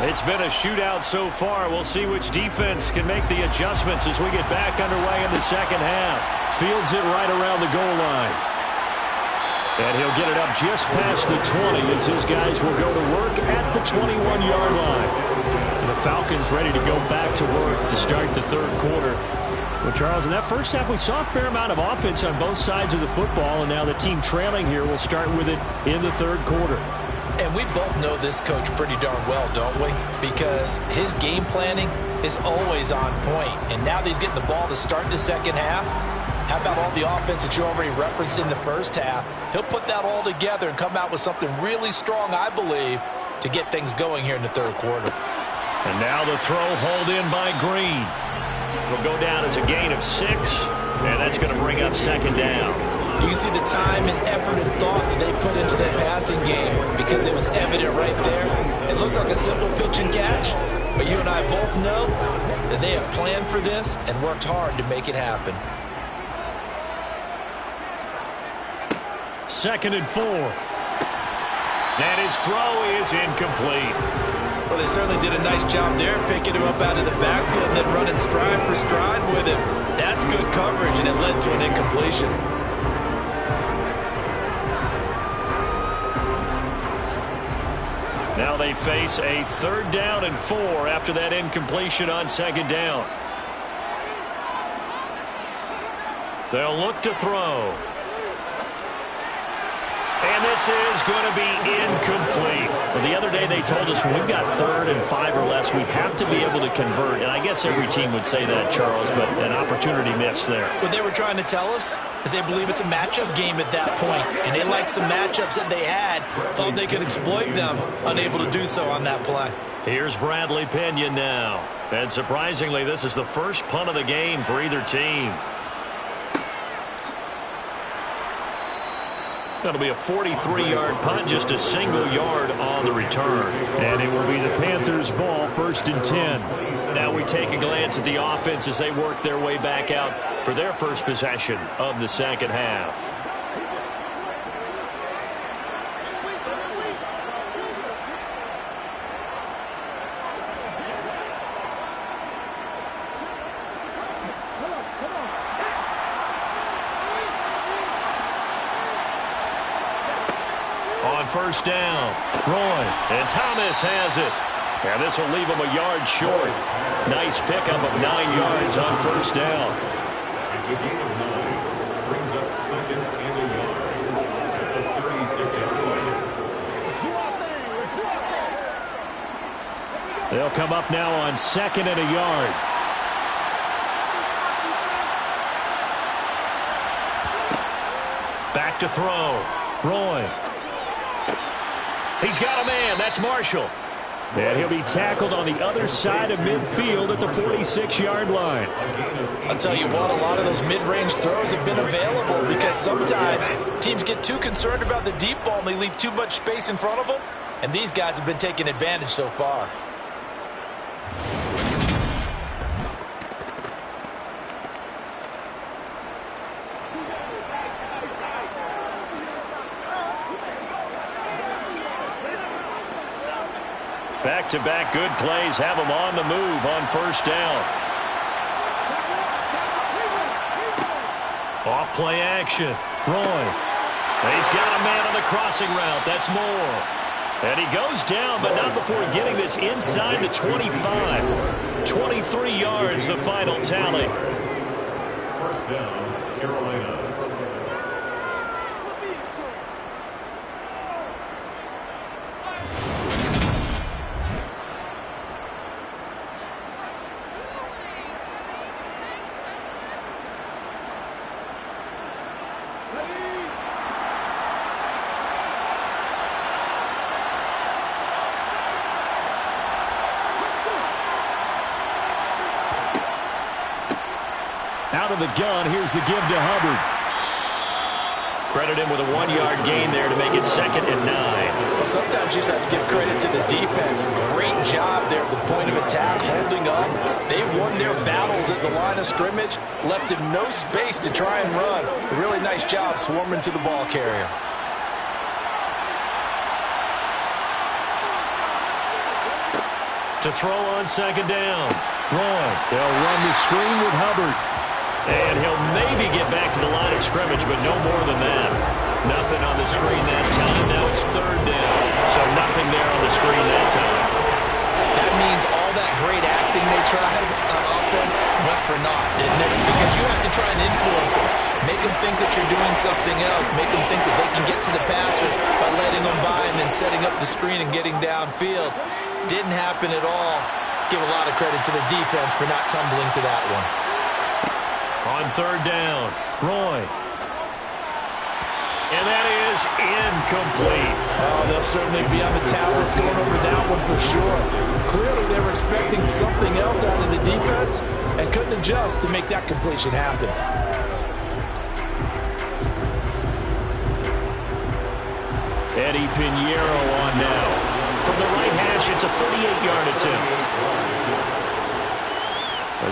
It's been a shootout so far. We'll see which defense can make the adjustments as we get back underway in the second half. Fields it right around the goal line. And he'll get it up just past the 20 as his guys will go to work at the 21-yard line. And the Falcons ready to go back to work to start the third quarter. Well, Charles, in that first half, we saw a fair amount of offense on both sides of the football, and now the team trailing here will start with it in the third quarter. And we both know this coach pretty darn well, don't we? Because his game planning is always on point. And now that he's getting the ball to start the second half, how about all the offense that you already referenced in the first half? He'll put that all together and come out with something really strong, I believe, to get things going here in the third quarter. And now the throw hauled in by Green. Will go down as a gain of 6, and that's going to bring up second down. You can see the time and effort and thought that they put into that passing game because it was evident right there. It looks like a simple pitch and catch, but you and I both know that they have planned for this and worked hard to make it happen. 2nd and 4. And his throw is incomplete. Well, they certainly did a nice job there, picking him up out of the backfield and then running stride for stride with him. That's good coverage, and it led to an incompletion. Now they face a 3rd down and 4 after that incompletion on 2nd down. They'll look to throw. And this is going to be incomplete. Well, the other day they told us when we've got 3rd and 5 or less, we have to be able to convert. And I guess every team would say that, Charles, but an opportunity missed there. What they were trying to tell us is they believe it's a matchup game at that point. And they liked some matchups that they had, thought they could exploit them, unable to do so on that play. Here's Bradley Pinion now. And surprisingly, this is the first punt of the game for either team. That'll be a 43-yard punt, just a single yard on the return. And it will be the Panthers' ball, 1st and 10. Now we take a glance at the offense as they work their way back out for their first possession of the second half. On 1st down, Roy, and Thomas has it. And this will leave him a yard short. Nice pickup of 9 yards on 1st down. It's a gain of 9. Brings up 2nd and a yard. At the 36-yard line. Let's do our thing. Let's do our thing. They'll come up now on 2nd and a yard. Back to throw. Roy. He's got a man. That's Marshall. And he'll be tackled on the other side of midfield at the 46-yard line. I'll tell you what, a lot of those mid-range throws have been available because sometimes teams get too concerned about the deep ball and they leave too much space in front of them. And these guys have been taking advantage so far. Back-to-back good plays have them on the move on 1st down. Off play action. Roy. He's got a man on the crossing route. That's Moore. And he goes down, but not before getting this inside the 25. 23 yards, the final tally. 1st down, Carolina. Out of the gun, here's the give to Hubbard. Credit him with a 1-yard gain there to make it 2nd and 9. Well, sometimes you just have to give credit to the defense. Great job there at the point of attack, holding up. They won their battles at the line of scrimmage, left him no space to try and run. A really nice job swarming to the ball carrier. To throw on second down. Roy. They'll run the screen with Hubbard. And he'll maybe get back to the line of scrimmage, but no more than that. Nothing on the screen that time. Now it's third down. So nothing there on the screen that time. That means all that great acting they tried on offense went for naught, didn't it? Because you have to try and influence them. Make them think that you're doing something else. Make them think that they can get to the passer by letting them by and then setting up the screen and getting downfield. Didn't happen at all. Give a lot of credit to the defense for not tumbling to that one. On third down, Roy. And that is incomplete. Oh, they'll certainly be on the towels going over that one for sure. Clearly they were expecting something else out of the defense and couldn't adjust to make that completion happen. Eddie Pinheiro on now. From the right hash, it's a 38-yard attempt.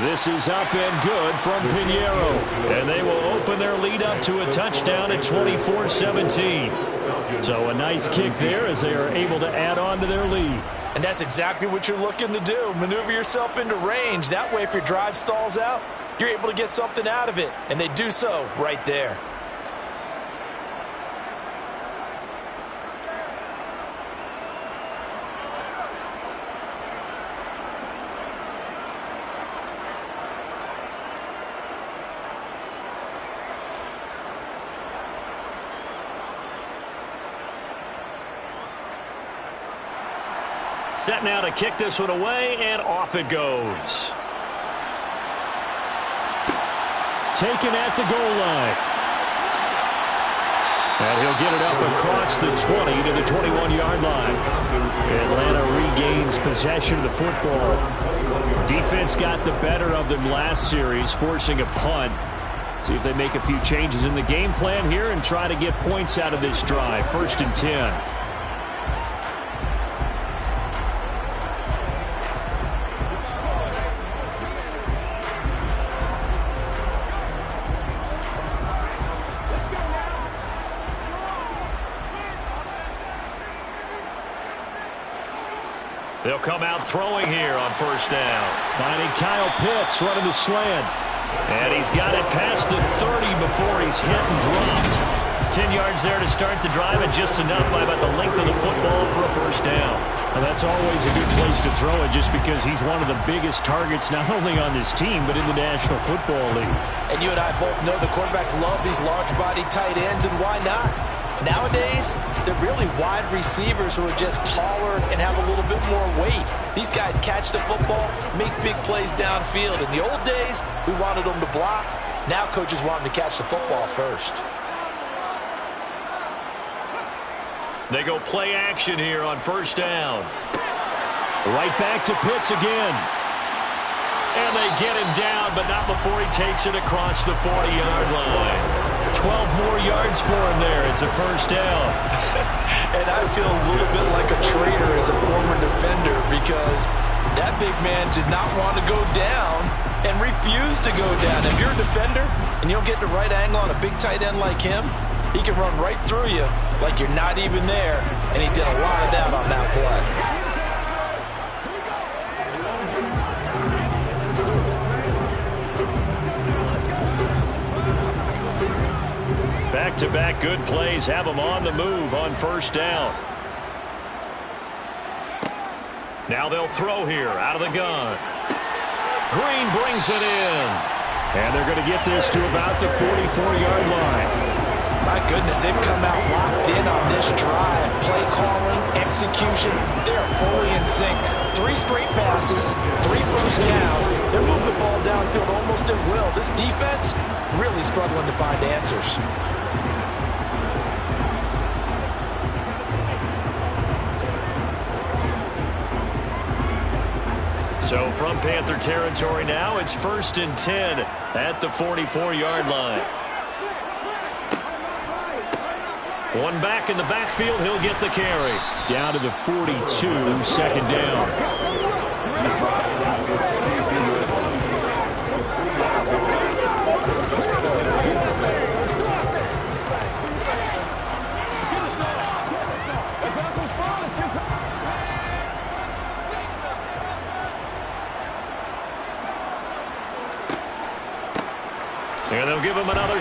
This is up and good from Pinheiro. And they will open their lead up to a touchdown at 24-17. So a nice kick there as they are able to add on to their lead. And that's exactly what you're looking to do. Maneuver yourself into range. That way, if your drive stalls out, you're able to get something out of it. And they do so right there. Set now to kick this one away, and off it goes. Taken at the goal line. And he'll get it up across the 20 to the 21-yard line. Atlanta regains possession of the football. Defense got the better of them last series, forcing a punt. See if they make a few changes in the game plan here and try to get points out of this drive. 1st and 10. They'll come out throwing here on 1st down. Finding Kyle Pitts running the slant. And he's got it past the 30 before he's hit and dropped. 10 yards there to start the drive, and just enough by about the length of the football for a 1st down. Well, that's always a good place to throw it just because he's one of the biggest targets not only on this team but in the National Football League. And you and I both know the quarterbacks love these large-body tight ends, and why not? Nowadays, they're really wide receivers who are just taller and have a little bit more weight. These guys catch the football, make big plays downfield. In the old days, we wanted them to block. Now coaches want them to catch the football first. They go play action here on 1st down. Right back to Pitts again. And they get him down, but not before he takes it across the 40-yard line. 12 more yards for him there. It's a 1st down. And I feel a little bit like a traitor as a former defender because that big man did not want to go down and refused to go down. If you're a defender and you don't get the right angle on a big tight end like him, he can run right through you like you're not even there, and he did a lot of that on that play. Back-to-back good plays have him on the move on 1st down. Now they'll throw here out of the gun. Green brings it in. And they're going to get this to about the 44-yard line. My goodness, they've come out locked in on this drive. Play calling, execution, they're fully in sync. 3 straight passes, 3 first downs. They're moving the ball downfield almost at will. This defense really struggling to find answers. So from Panther territory now, it's 1st and 10 at the 44-yard line. One back in the backfield, he'll get the carry. Down to the 42, 2nd down.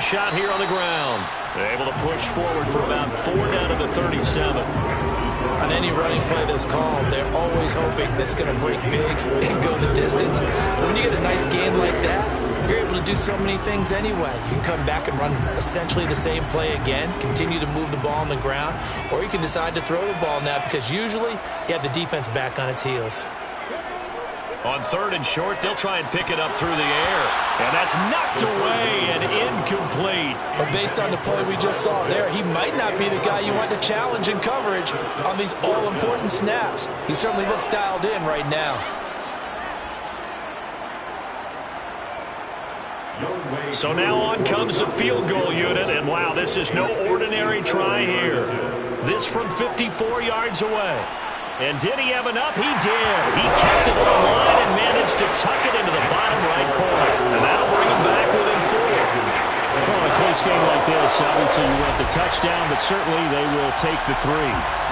shot here on the ground. They're able to push forward for about 4 down to the 37. On any running play that's called, they're always hoping that it's going to break big and go the distance. But when you get a nice gain like that, you're able to do so many things anyway. You can come back and run essentially the same play again, continue to move the ball on the ground, or you can decide to throw the ball now because usually you have the defense back on its heels. On 3rd and short, they'll try and pick it up through the air. And that's knocked away and incomplete. But based on the play we just saw there, he might not be the guy you want to challenge in coverage on these all-important snaps. He certainly looks dialed in right now. So now on comes the field goal unit. And wow, this is no ordinary try here. This from 54 yards away. And did he have enough? He did. He kept it on line and managed to tuck it into the bottom right corner. And that'll bring him back within 4. Well, in a close game like this, obviously you want the touchdown, but certainly they will take the 3.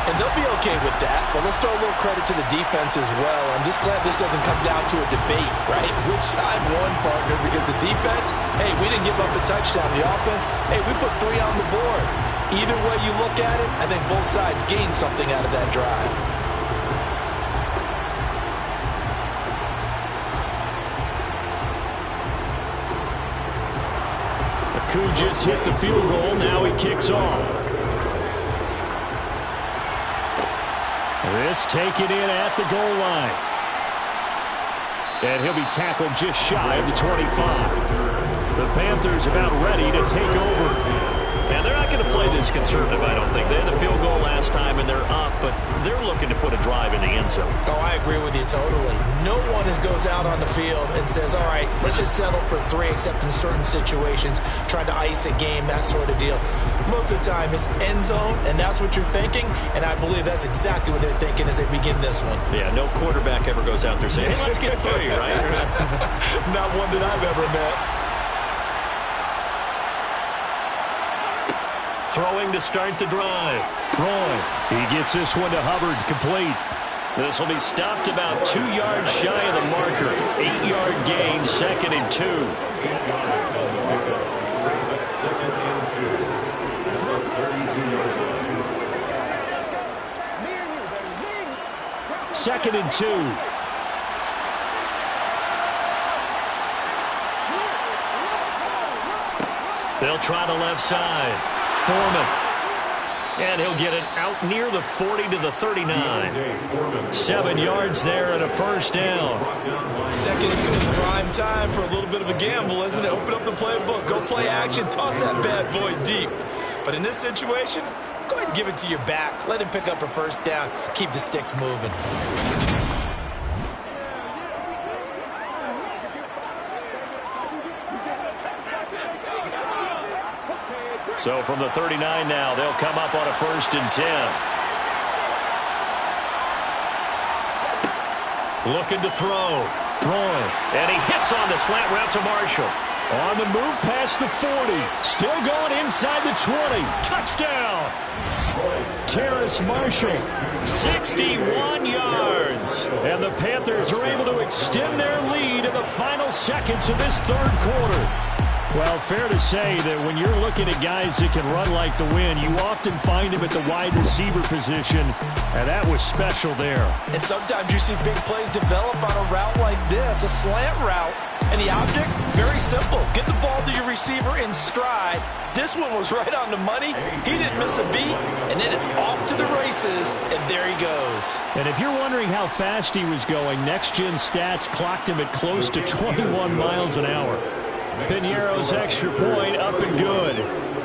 And they'll be okay with that, but let's throw a little credit to the defense as well. I'm just glad this doesn't come down to a debate, right? Which side won, partner? Because the defense, hey, we didn't give up a touchdown. The offense, hey, we put 3 on the board. Either way you look at it, I think both sides gained something out of that drive. Who just hit the field goal. Now he kicks off. This taken in at the goal line. And he'll be tackled just shy of the 25. The Panthers about ready to take over. And they're not going to play this conservative, I don't think. They had the field goal last time, and they're up, but they're looking to put a drive in the end zone. Oh, I agree with you totally. No one goes out on the field and says, all right, let's just settle for 3, except in certain situations, trying to ice a game, that sort of deal. Most of the time, it's end zone, and that's what you're thinking, and I believe that's exactly what they're thinking as they begin this one. Yeah, no quarterback ever goes out there saying, hey, let's get 3, right? Not one that I've ever met. Throwing to start the drive. Roy, he gets this one to Hubbard, complete. This will be stopped about 2 yards shy of the marker. 8-yard gain, 2nd and 2. 2nd and 2. They'll try the left side. Foreman. And he'll get it out near the 40 to the 39. 7 yards there and a first down. 2nd and 2 is prime time for a little bit of a gamble, isn't it? Open up the playbook, go play action, toss that bad boy deep. But in this situation, go ahead and give it to your back. Let him pick up a first down. Keep the sticks moving. So from the 39 now, they'll come up on a 1st and 10. Looking to throw. Roy. And he hits on the slant route to Marshall. On the move past the 40. Still going inside the 20. Touchdown. Terrace Marshall. 61 yards. And the Panthers are able to extend their lead in the final seconds of this 3rd quarter. Well, fair to say that when you're looking at guys that can run like the wind, you often find them at the wide receiver position, and that was special there. And sometimes you see big plays develop on a route like this, a slant route. And the object, very simple. Get the ball to your receiver in stride. This one was right on the money. He didn't miss a beat, and then it's off to the races, and there he goes. And if you're wondering how fast he was going, Next Gen Stats clocked him at close to 21 miles an hour. Piñeiro's extra point up and good.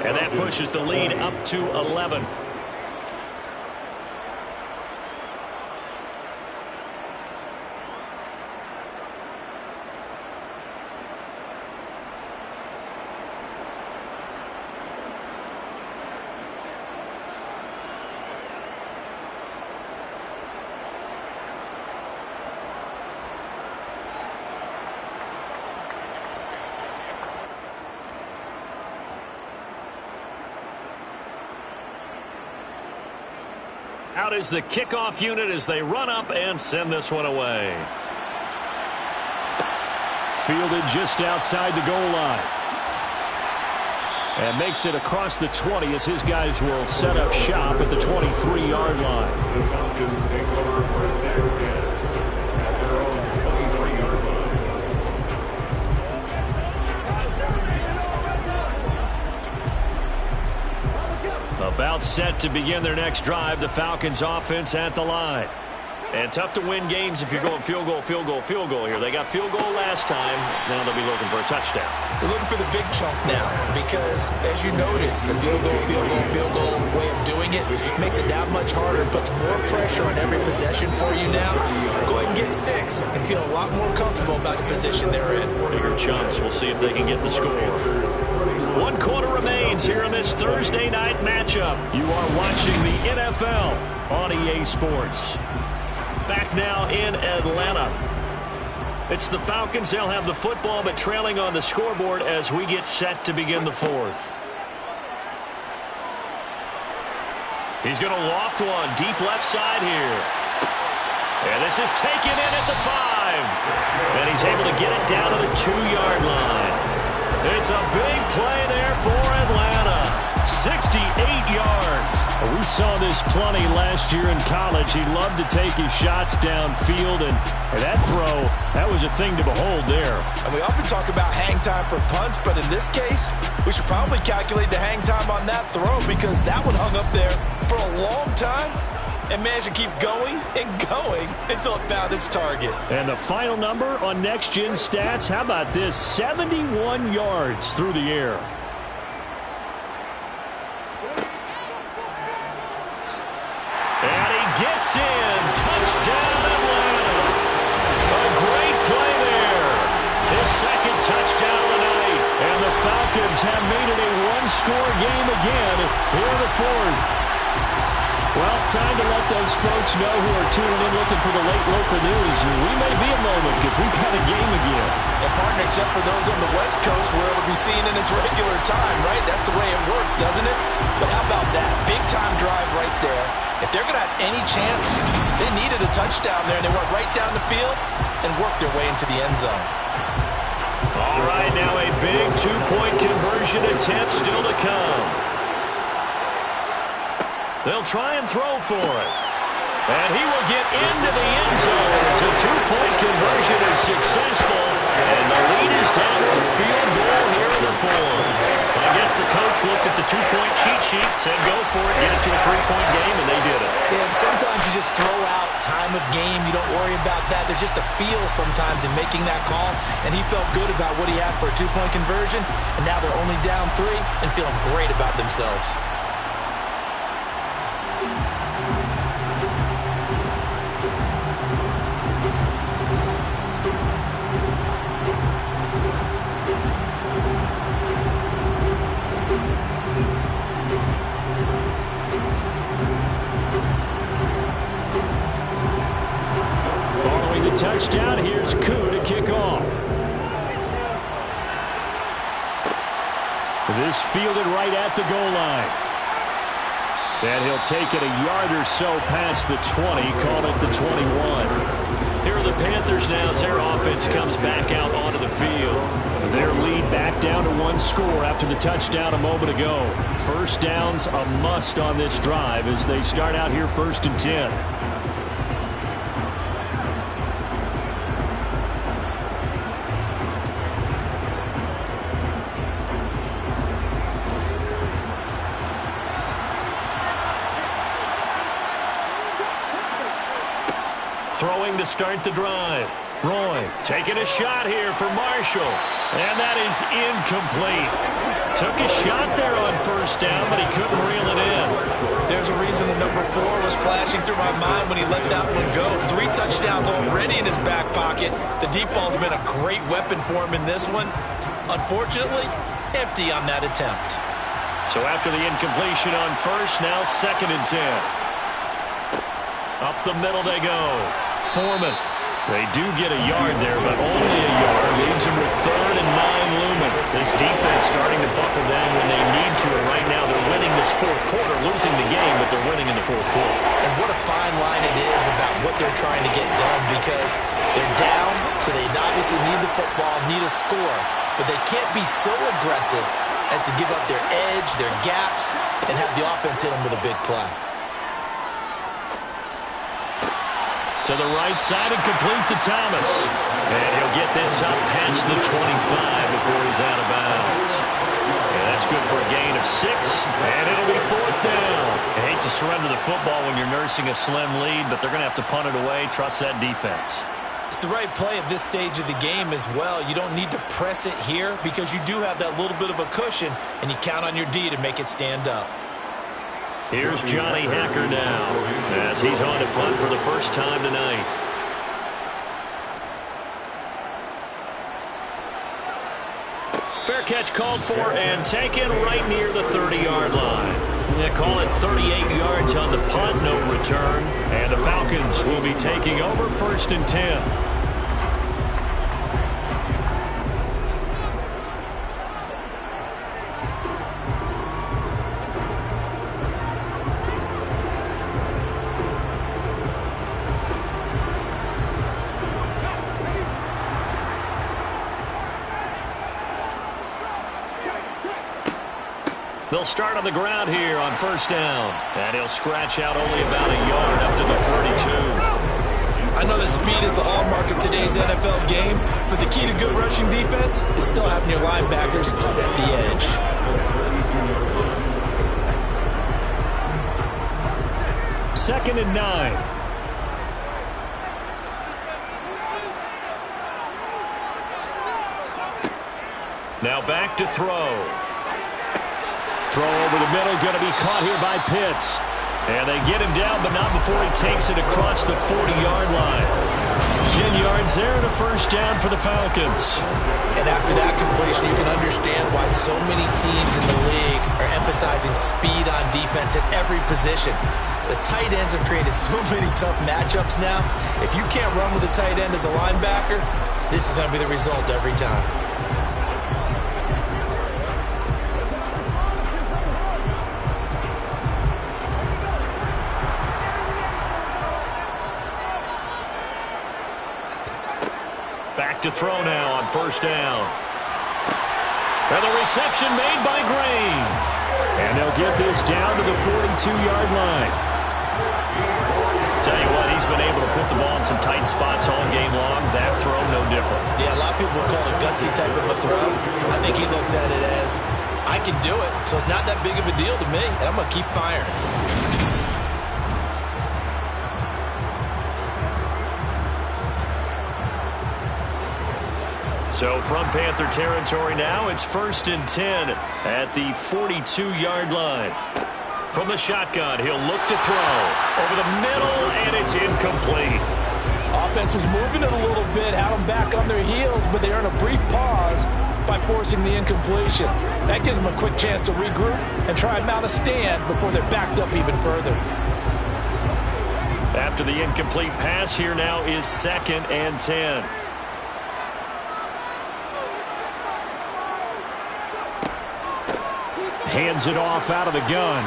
And that pushes the lead up to 11. Out is the kickoff unit as they run up and send this one away. Fielded just outside the goal line. And makes it across the 20 as his guys will set up shop at the 23-yard line. The Falcons take over first and 10 at their own 23-yard line. About set to begin their next drive, the Falcons offense at the line. And tough to win games if you're going field goal, field goal, field goal here. They got field goal last time. Now they'll be looking for a touchdown. They're looking for the big chunk now because, as you noted, the field goal way of doing it makes it that much harder and puts more pressure on every possession for you now. Go ahead and get 6 and feel a lot more comfortable about the position they're in. Bigger chunks. We'll see if they can get the score. 1 quarter remains here in this Thursday night matchup. You are watching the NFL on EA Sports. Back now in Atlanta. It's the Falcons. They'll have the football, but trailing on the scoreboard as we get set to begin the 4th. He's going to loft one deep left side here. And this is taken in at the 5. And he's able to get it down to the 2-yard line. It's a big play there for Atlanta. 68 yards. We saw this plenty last year in college. He loved to take his shots downfield, and that throw, that was a thing to behold there. And we often talk about hang time for punts, but in this case, we should probably calculate the hang time on that throw because that one hung up there for a long time and managed to keep going and going until it found its target. And the final number on Next Gen Stats, how about this? 71 yards through the air. And he gets in. Touchdown, Atlanta. A great play there. His second touchdown of the night. And the Falcons have made it a one-score game again here in the 4th. Well, time to let those folks know who are tuning in looking for the late local news. We may be a moment because we've got a game again. And partner, except for those on the West Coast where it'll be seen in its regular time, right? That's the way it works, doesn't it? But how about that? Big-time drive right there. If they're going to have any chance, they needed a touchdown there, and they went right down the field and worked their way into the end zone. All right, now a big two-point conversion attempt still to come. They'll try and throw for it. And he will get into the end zone as a two-point conversion is successful. And the lead is down to a field goal here in the 4th. I guess the coach looked at the two-point cheat sheet, said go for it, get it to a 3-point game, and they did it. Yeah, and sometimes you just throw out time of game. You don't worry about that. There's just a feel sometimes in making that call, and he felt good about what he had for a two-point conversion, and now they're only down 3 and feeling great about themselves. Touchdown. Here's Koo to kick off. This fielded right at the goal line. And he'll take it a yard or so past the 20, call it the 21. Here are the Panthers now as their offense comes back out onto the field. Their lead back down to 1 score after the touchdown a moment ago. First down's a must on this drive as they start out here 1st and 10. Throwing to start the drive. Roy taking a shot here for Marshall. And that is incomplete. Took a shot there on 1st down, but he couldn't reel it in. There's a reason the number 4 was flashing through my mind when he let that one go. 3 touchdowns already in his back pocket. The deep ball's been a great weapon for him in this one. Unfortunately, empty on that attempt. So after the incompletion on 1st, now 2nd and 10. Up the middle they go. Foreman. They do get a yard there, but only a yard. Leaves them with 3rd and 9 looming. This defense starting to buckle down when they need to. And right now they're winning this 4th quarter, losing the game, but they're winning in the 4th quarter. And what a fine line it is about what they're trying to get done because they're down, so they obviously need the football, need a score. But they can't be so aggressive as to give up their edge, their gaps, and have the offense hit them with a big play. To the right side and complete to Thomas. And he'll get this up past the 25 before he's out of bounds. And that's good for a gain of 6, and it'll be 4th down. I hate to surrender the football when you're nursing a slim lead, but they're going to have to punt it away. Trust that defense. It's the right play at this stage of the game as well. You don't need to press it here because you do have that little bit of a cushion, and you count on your D to make it stand up. Here's Johnny Hacker now as he's on to punt for the first time tonight. Fair catch called for and taken right near the 30-yard line. They call it 38 yards on the punt, no return. And the Falcons will be taking over 1st and 10. They'll start on the ground here on 1st down. And he'll scratch out only about a yard up to the 42. I know that speed is the hallmark of today's NFL game, but the key to good rushing defense is still having your linebackers set the edge. 2nd and 9. Now back to throw. Throw over the middle, going to be caught here by Pitts. And they get him down, but not before he takes it across the 40-yard line. 10 yards there and a 1st down for the Falcons. And after that completion, you can understand why so many teams in the league are emphasizing speed on defense at every position. The tight ends have created so many tough matchups now. If you can't run with a tight end as a linebacker, this is going to be the result every time. Back to throw now on 1st down. And the reception made by Green. And they'll get this down to the 42-yard line. Tell you what, he's been able to put the ball in some tight spots all game long. That throw, no different. Yeah, a lot of people would call it a gutsy type of a throw. I think he looks at it as, I can do it, so it's not that big of a deal to me, and I'm going to keep firing. So from Panther territory now, it's 1st and 10 at the 42-yard line. From the shotgun, he'll look to throw. Over the middle, and it's incomplete. Offense was moving it a little bit, had them back on their heels, but they earn a brief pause by forcing the incompletion. That gives them a quick chance to regroup and try and mount a stand before they're backed up even further. After the incomplete pass, here now is 2nd and 10. Hands it off out of the gun.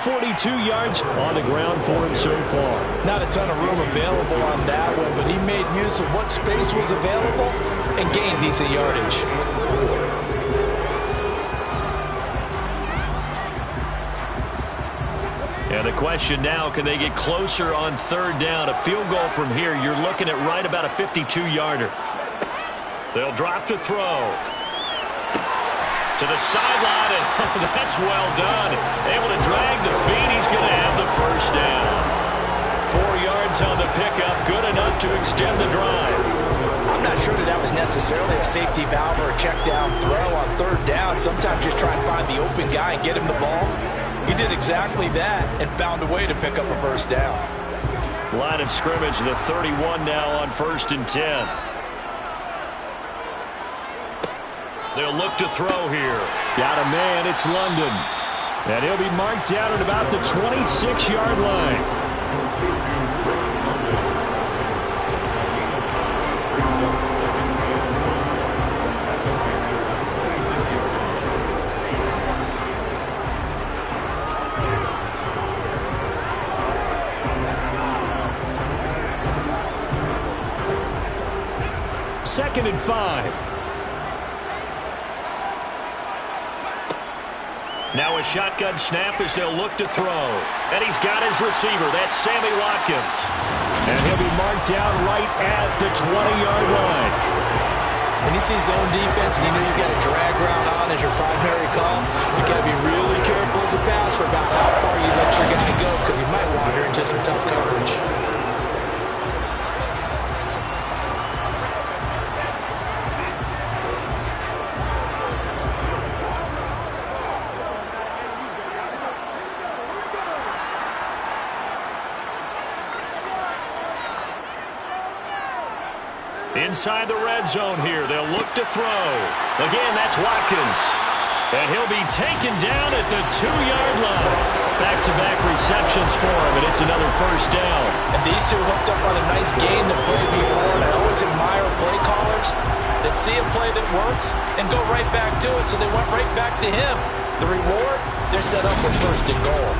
42 yards on the ground for him so far. Not a ton of room available on that one, but he made use of what space was available and gained decent yardage. And the question now, can they get closer on 3rd down? A field goal from here, you're looking at right about a 52-yarder. They'll drop to throw. To the sideline, and that's well done. Able to drag the feet. He's going to have the 1st down. 4 yards on the pickup, good enough to extend the drive. I'm not sure that was necessarily a safety valve or a check down throw on 3rd down. Sometimes just try and find the open guy and get him the ball. He did exactly that and found a way to pick up a 1st down. Line of scrimmage, the 31 now on 1st and 10. They'll look to throw here. Got a man, it's London. And he'll be marked down at about the 26-yard line. Second and 5. Now a shotgun snap as they'll look to throw. And he's got his receiver. That's Sammy Watkins. And he'll be marked down right at the 20-yard line. When you see zone defense and you know you've got a drag route on as your primary call, you got to be really careful as a passer about how far you let your guy go because he might wander into some tough coverage. Inside the red zone here, they'll look to throw. Again, that's Watkins. And he'll be taken down at the 2-yard line. Back-to-back receptions for him, and it's another first down. And these two hooked up on a nice gain to play before, and I always admire play callers that see a play that works and go right back to it, so they went right back to him. The reward, they're set up for first and goal.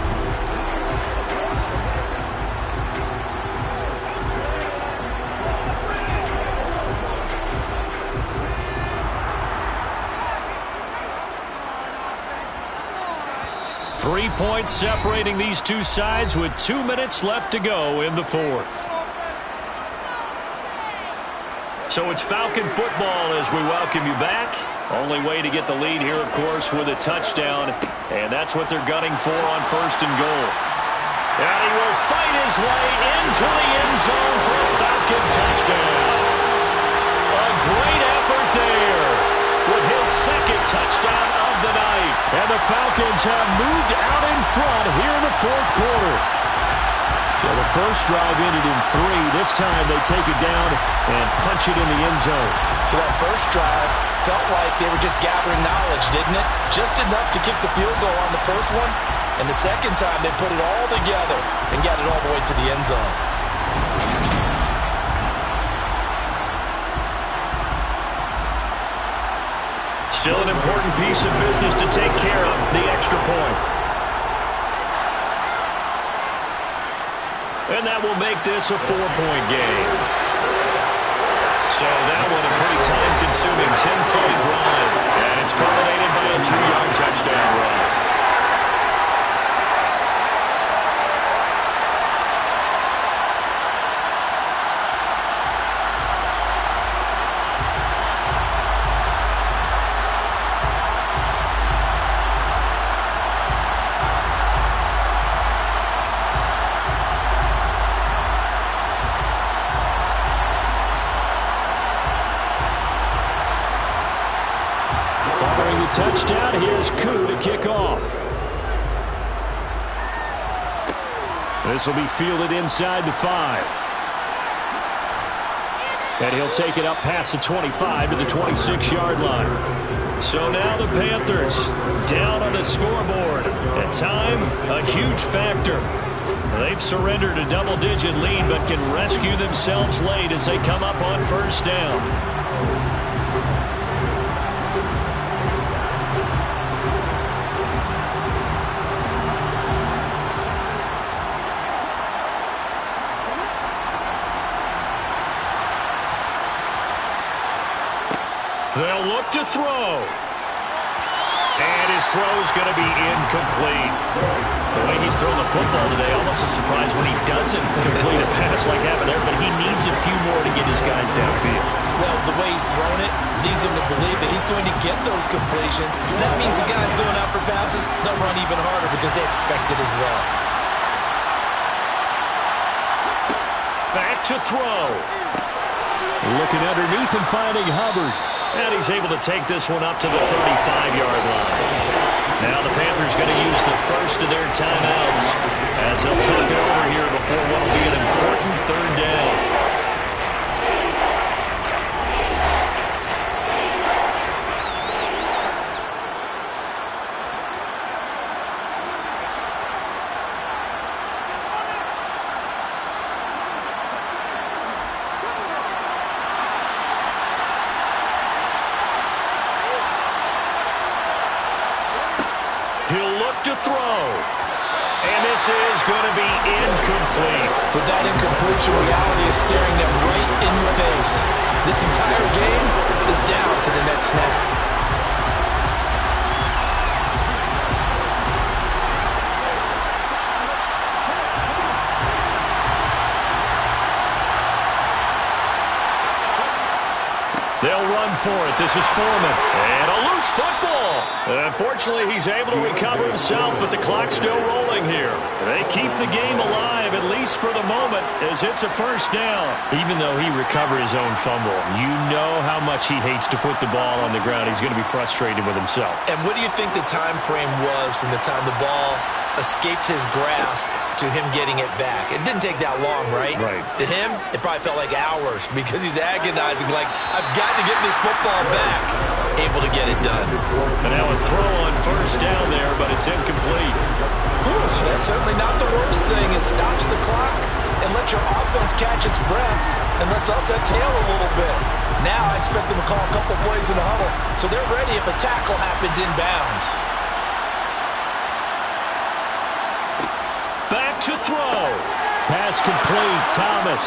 Three points separating these two sides with 2 minutes left to go in the fourth. So it's Falcon football as we welcome you back. Only way to get the lead here, of course, with a touchdown. And that's what they're gunning for on first and goal. And he will fight his way into the end zone for a Falcon touchdown. A great effort there with his second touchdown of the night. And the Falcons have moved out in front here in the fourth quarter. So the first drive ended in 3. This time they take it down and punch it in the end zone. So that first drive felt like they were just gathering knowledge, didn't it? Just enough to kick the field goal on the first one. And the second time they put it all together and got it all the way to the end zone. Still an important piece of business to take care of, the extra point. And that will make this a 4-point game. So that one a pretty time-consuming 10-play drive. And it's culminated by a 2-yard touchdown run. Touchdown. Here's Koo to kick off. This will be fielded inside the 5. And he'll take it up past the 25 to the 26-yard line. So now the Panthers down on the scoreboard. At time, a huge factor. They've surrendered a double-digit lead but can rescue themselves late as they come up on first down. They'll look to throw. And his throw's going to be incomplete. The way he's thrown the football today, almost a surprise when he doesn't complete a pass like happened there, but he needs a few more to get his guys downfield. Well, the way he's thrown it leads him to believe that he's going to get those completions. That means the guys going out for passes, they'll run even harder because they expect it as well. Back to throw. Looking underneath and finding Hubbard. And he's able to take this one up to the 35-yard line. Now the Panthers going to use the first of their timeouts as they'll talk it over here before what will be an important third down. He'll look to throw. And this is going to be incomplete. With that incompletion, reality is staring them right in the face. This entire game is down to the next snap. for it. This is Foreman. And a loose football. Unfortunately, he's able to recover himself, but the clock's still rolling here. They keep the game alive, at least for the moment, as it's a first down. Even though he recovered his own fumble, you know how much he hates to put the ball on the ground. He's going to be frustrated with himself. And what do you think the time frame was from the time the ball escaped his grasp to him getting it back? It didn't take that long, right? Right. To him, it probably felt like hours because he's agonizing, like, I've got to get this football back. Able to get it done. And now a throw on first down there, but it's incomplete. That's certainly not the worst thing. It stops the clock and lets your offense catch its breath and lets us exhale a little bit. Now I expect them to call a couple plays in the huddle so they're ready if a tackle happens inbounds. Back to throw. Pass complete, Thomas.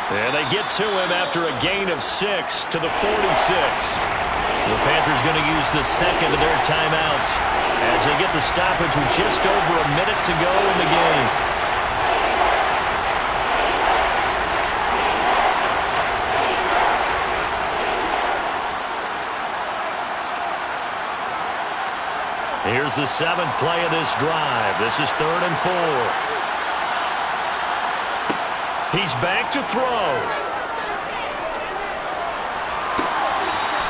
And they get to him after a gain of 6 to the 46. The Panthers going to use the second of their timeouts as they get the stoppage with just over a minute to go in the game. Here's the 7th play of this drive. This is 3rd and 4. He's back to throw.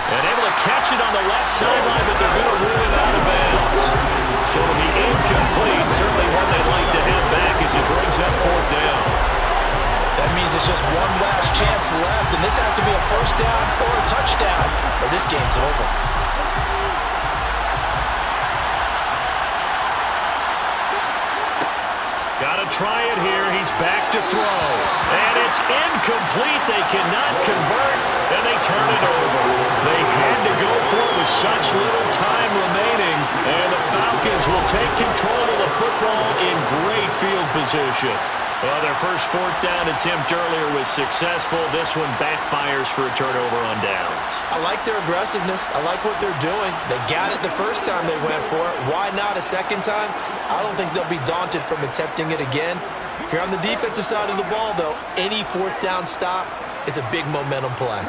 And able to catch it on the left sideline, but they're going to rule it out of bounds. So it'll be incomplete. Certainly one they'd like to have back as it brings up 4th down. That means it's just one last chance left, and this has to be a first down or a touchdown, or this game's over. Got to try it here. He's back to throw. And it's incomplete. They cannot convert, and they turn it over. They had to go for it with such little time remaining, and the Falcons will take control of the football in great field position. Well, their first 4th down attempt earlier was successful. This one backfires for a turnover on downs. I like their aggressiveness. I like what they're doing. They got it the first time they went for it. Why not a second time? I don't think they'll be daunted from attempting it again. If you're on the defensive side of the ball, though, any 4th down stop is a big momentum play.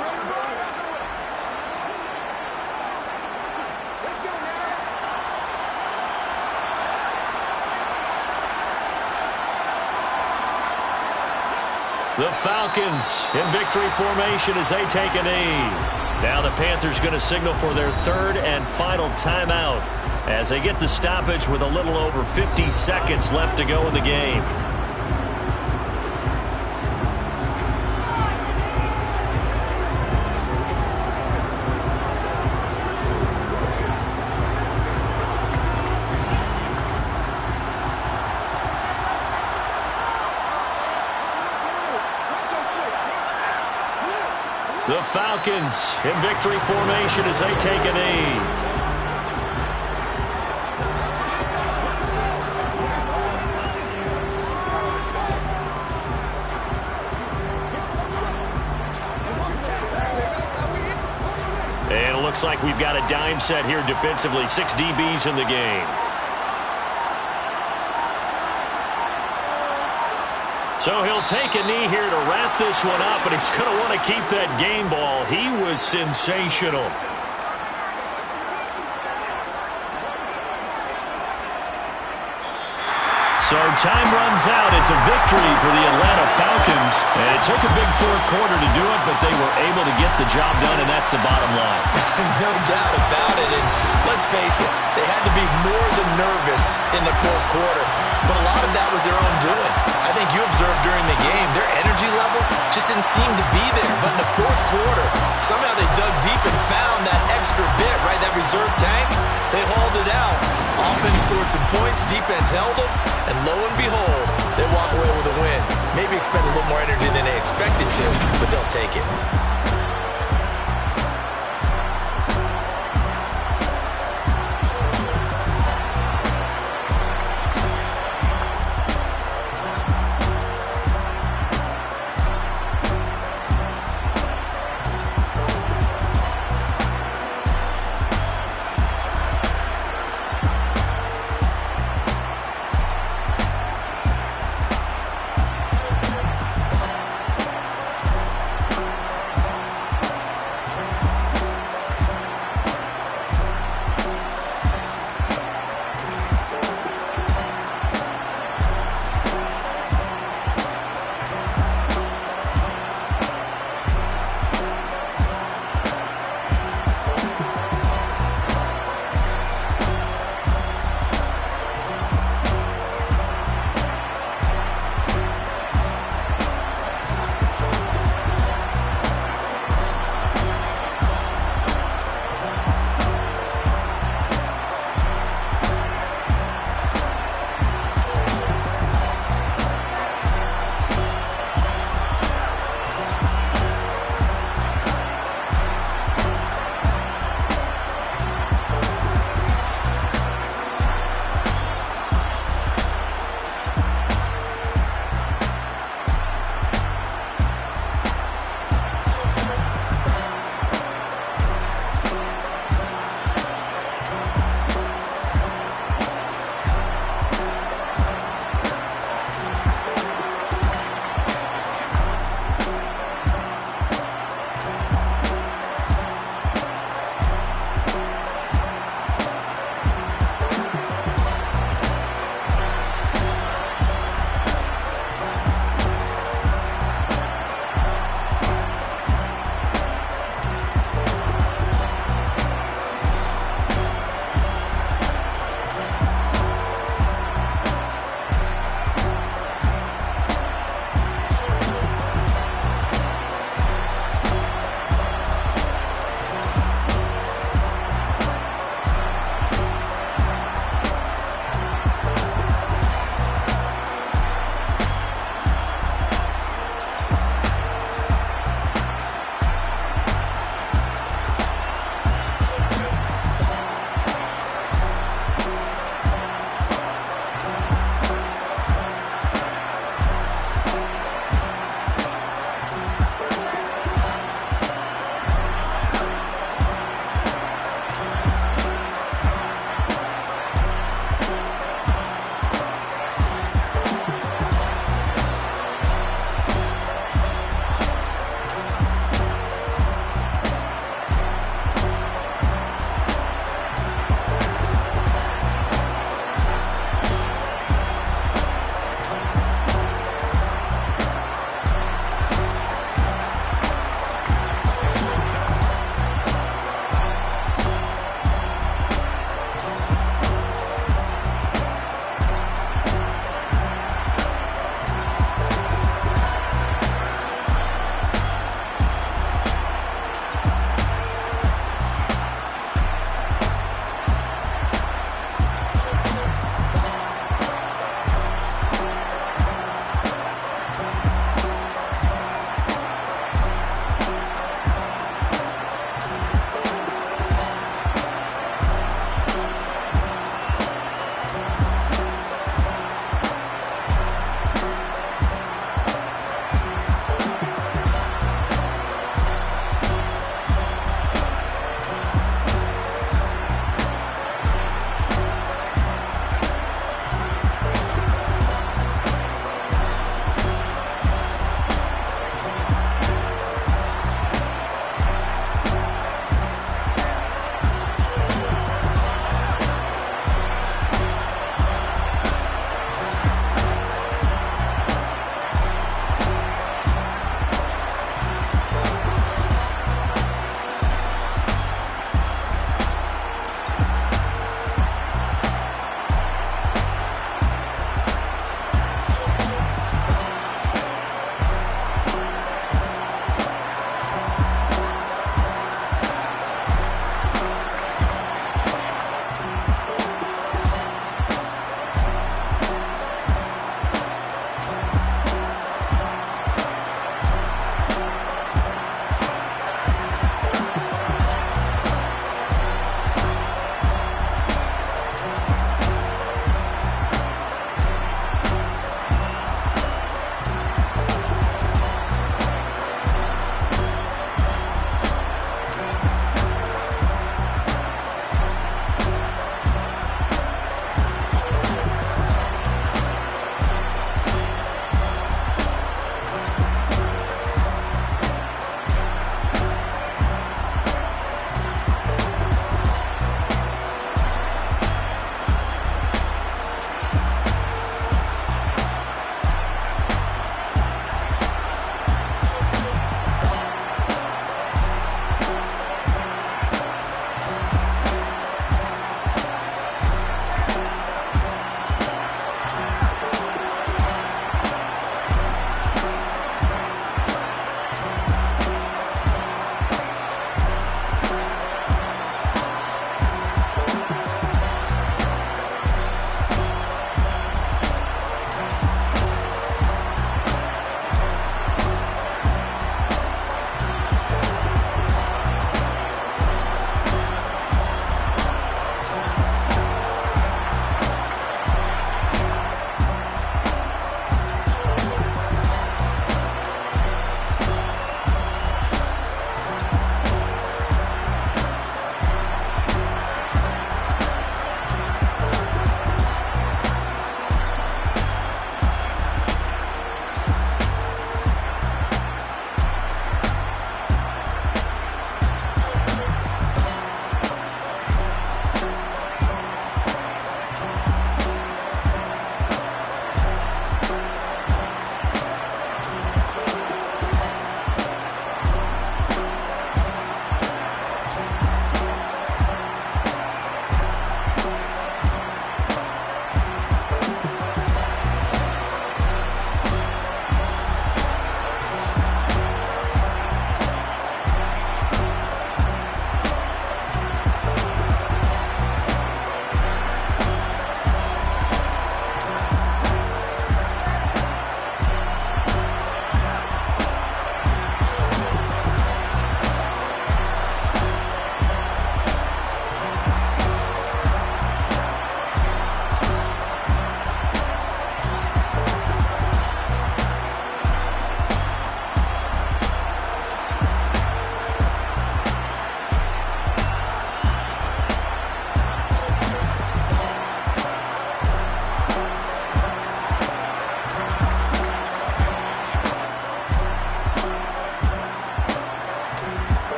The Falcons in victory formation as they take a knee. Now the Panthers going to signal for their 3rd and final timeout as they get the stoppage with a little over 50 seconds left to go in the game. The Falcons in victory formation as they take a knee. And it looks like we've got a dime set here defensively. 6 DBs in the game. So he'll take a knee here to wrap this one up, but he's going to want to keep that game ball. He was sensational. So time runs out. It's a victory for the Atlanta Falcons. And it took a big 4th quarter to do it, but they were able to get the job done, and that's the bottom line. No doubt about it. And let's face it, they had to be more than nervous in the 4th quarter. But a lot of that was their own doing. I think you observed during the game, their energy level just didn't seem to be there. But in the 4th quarter, somehow they dug deep and found that extra bit, right, that reserve tank. They hauled it out. Offense scored some points, defense held them, and lo and behold, they walk away with a win. Maybe expend a little more energy than they expected to, but they'll take it.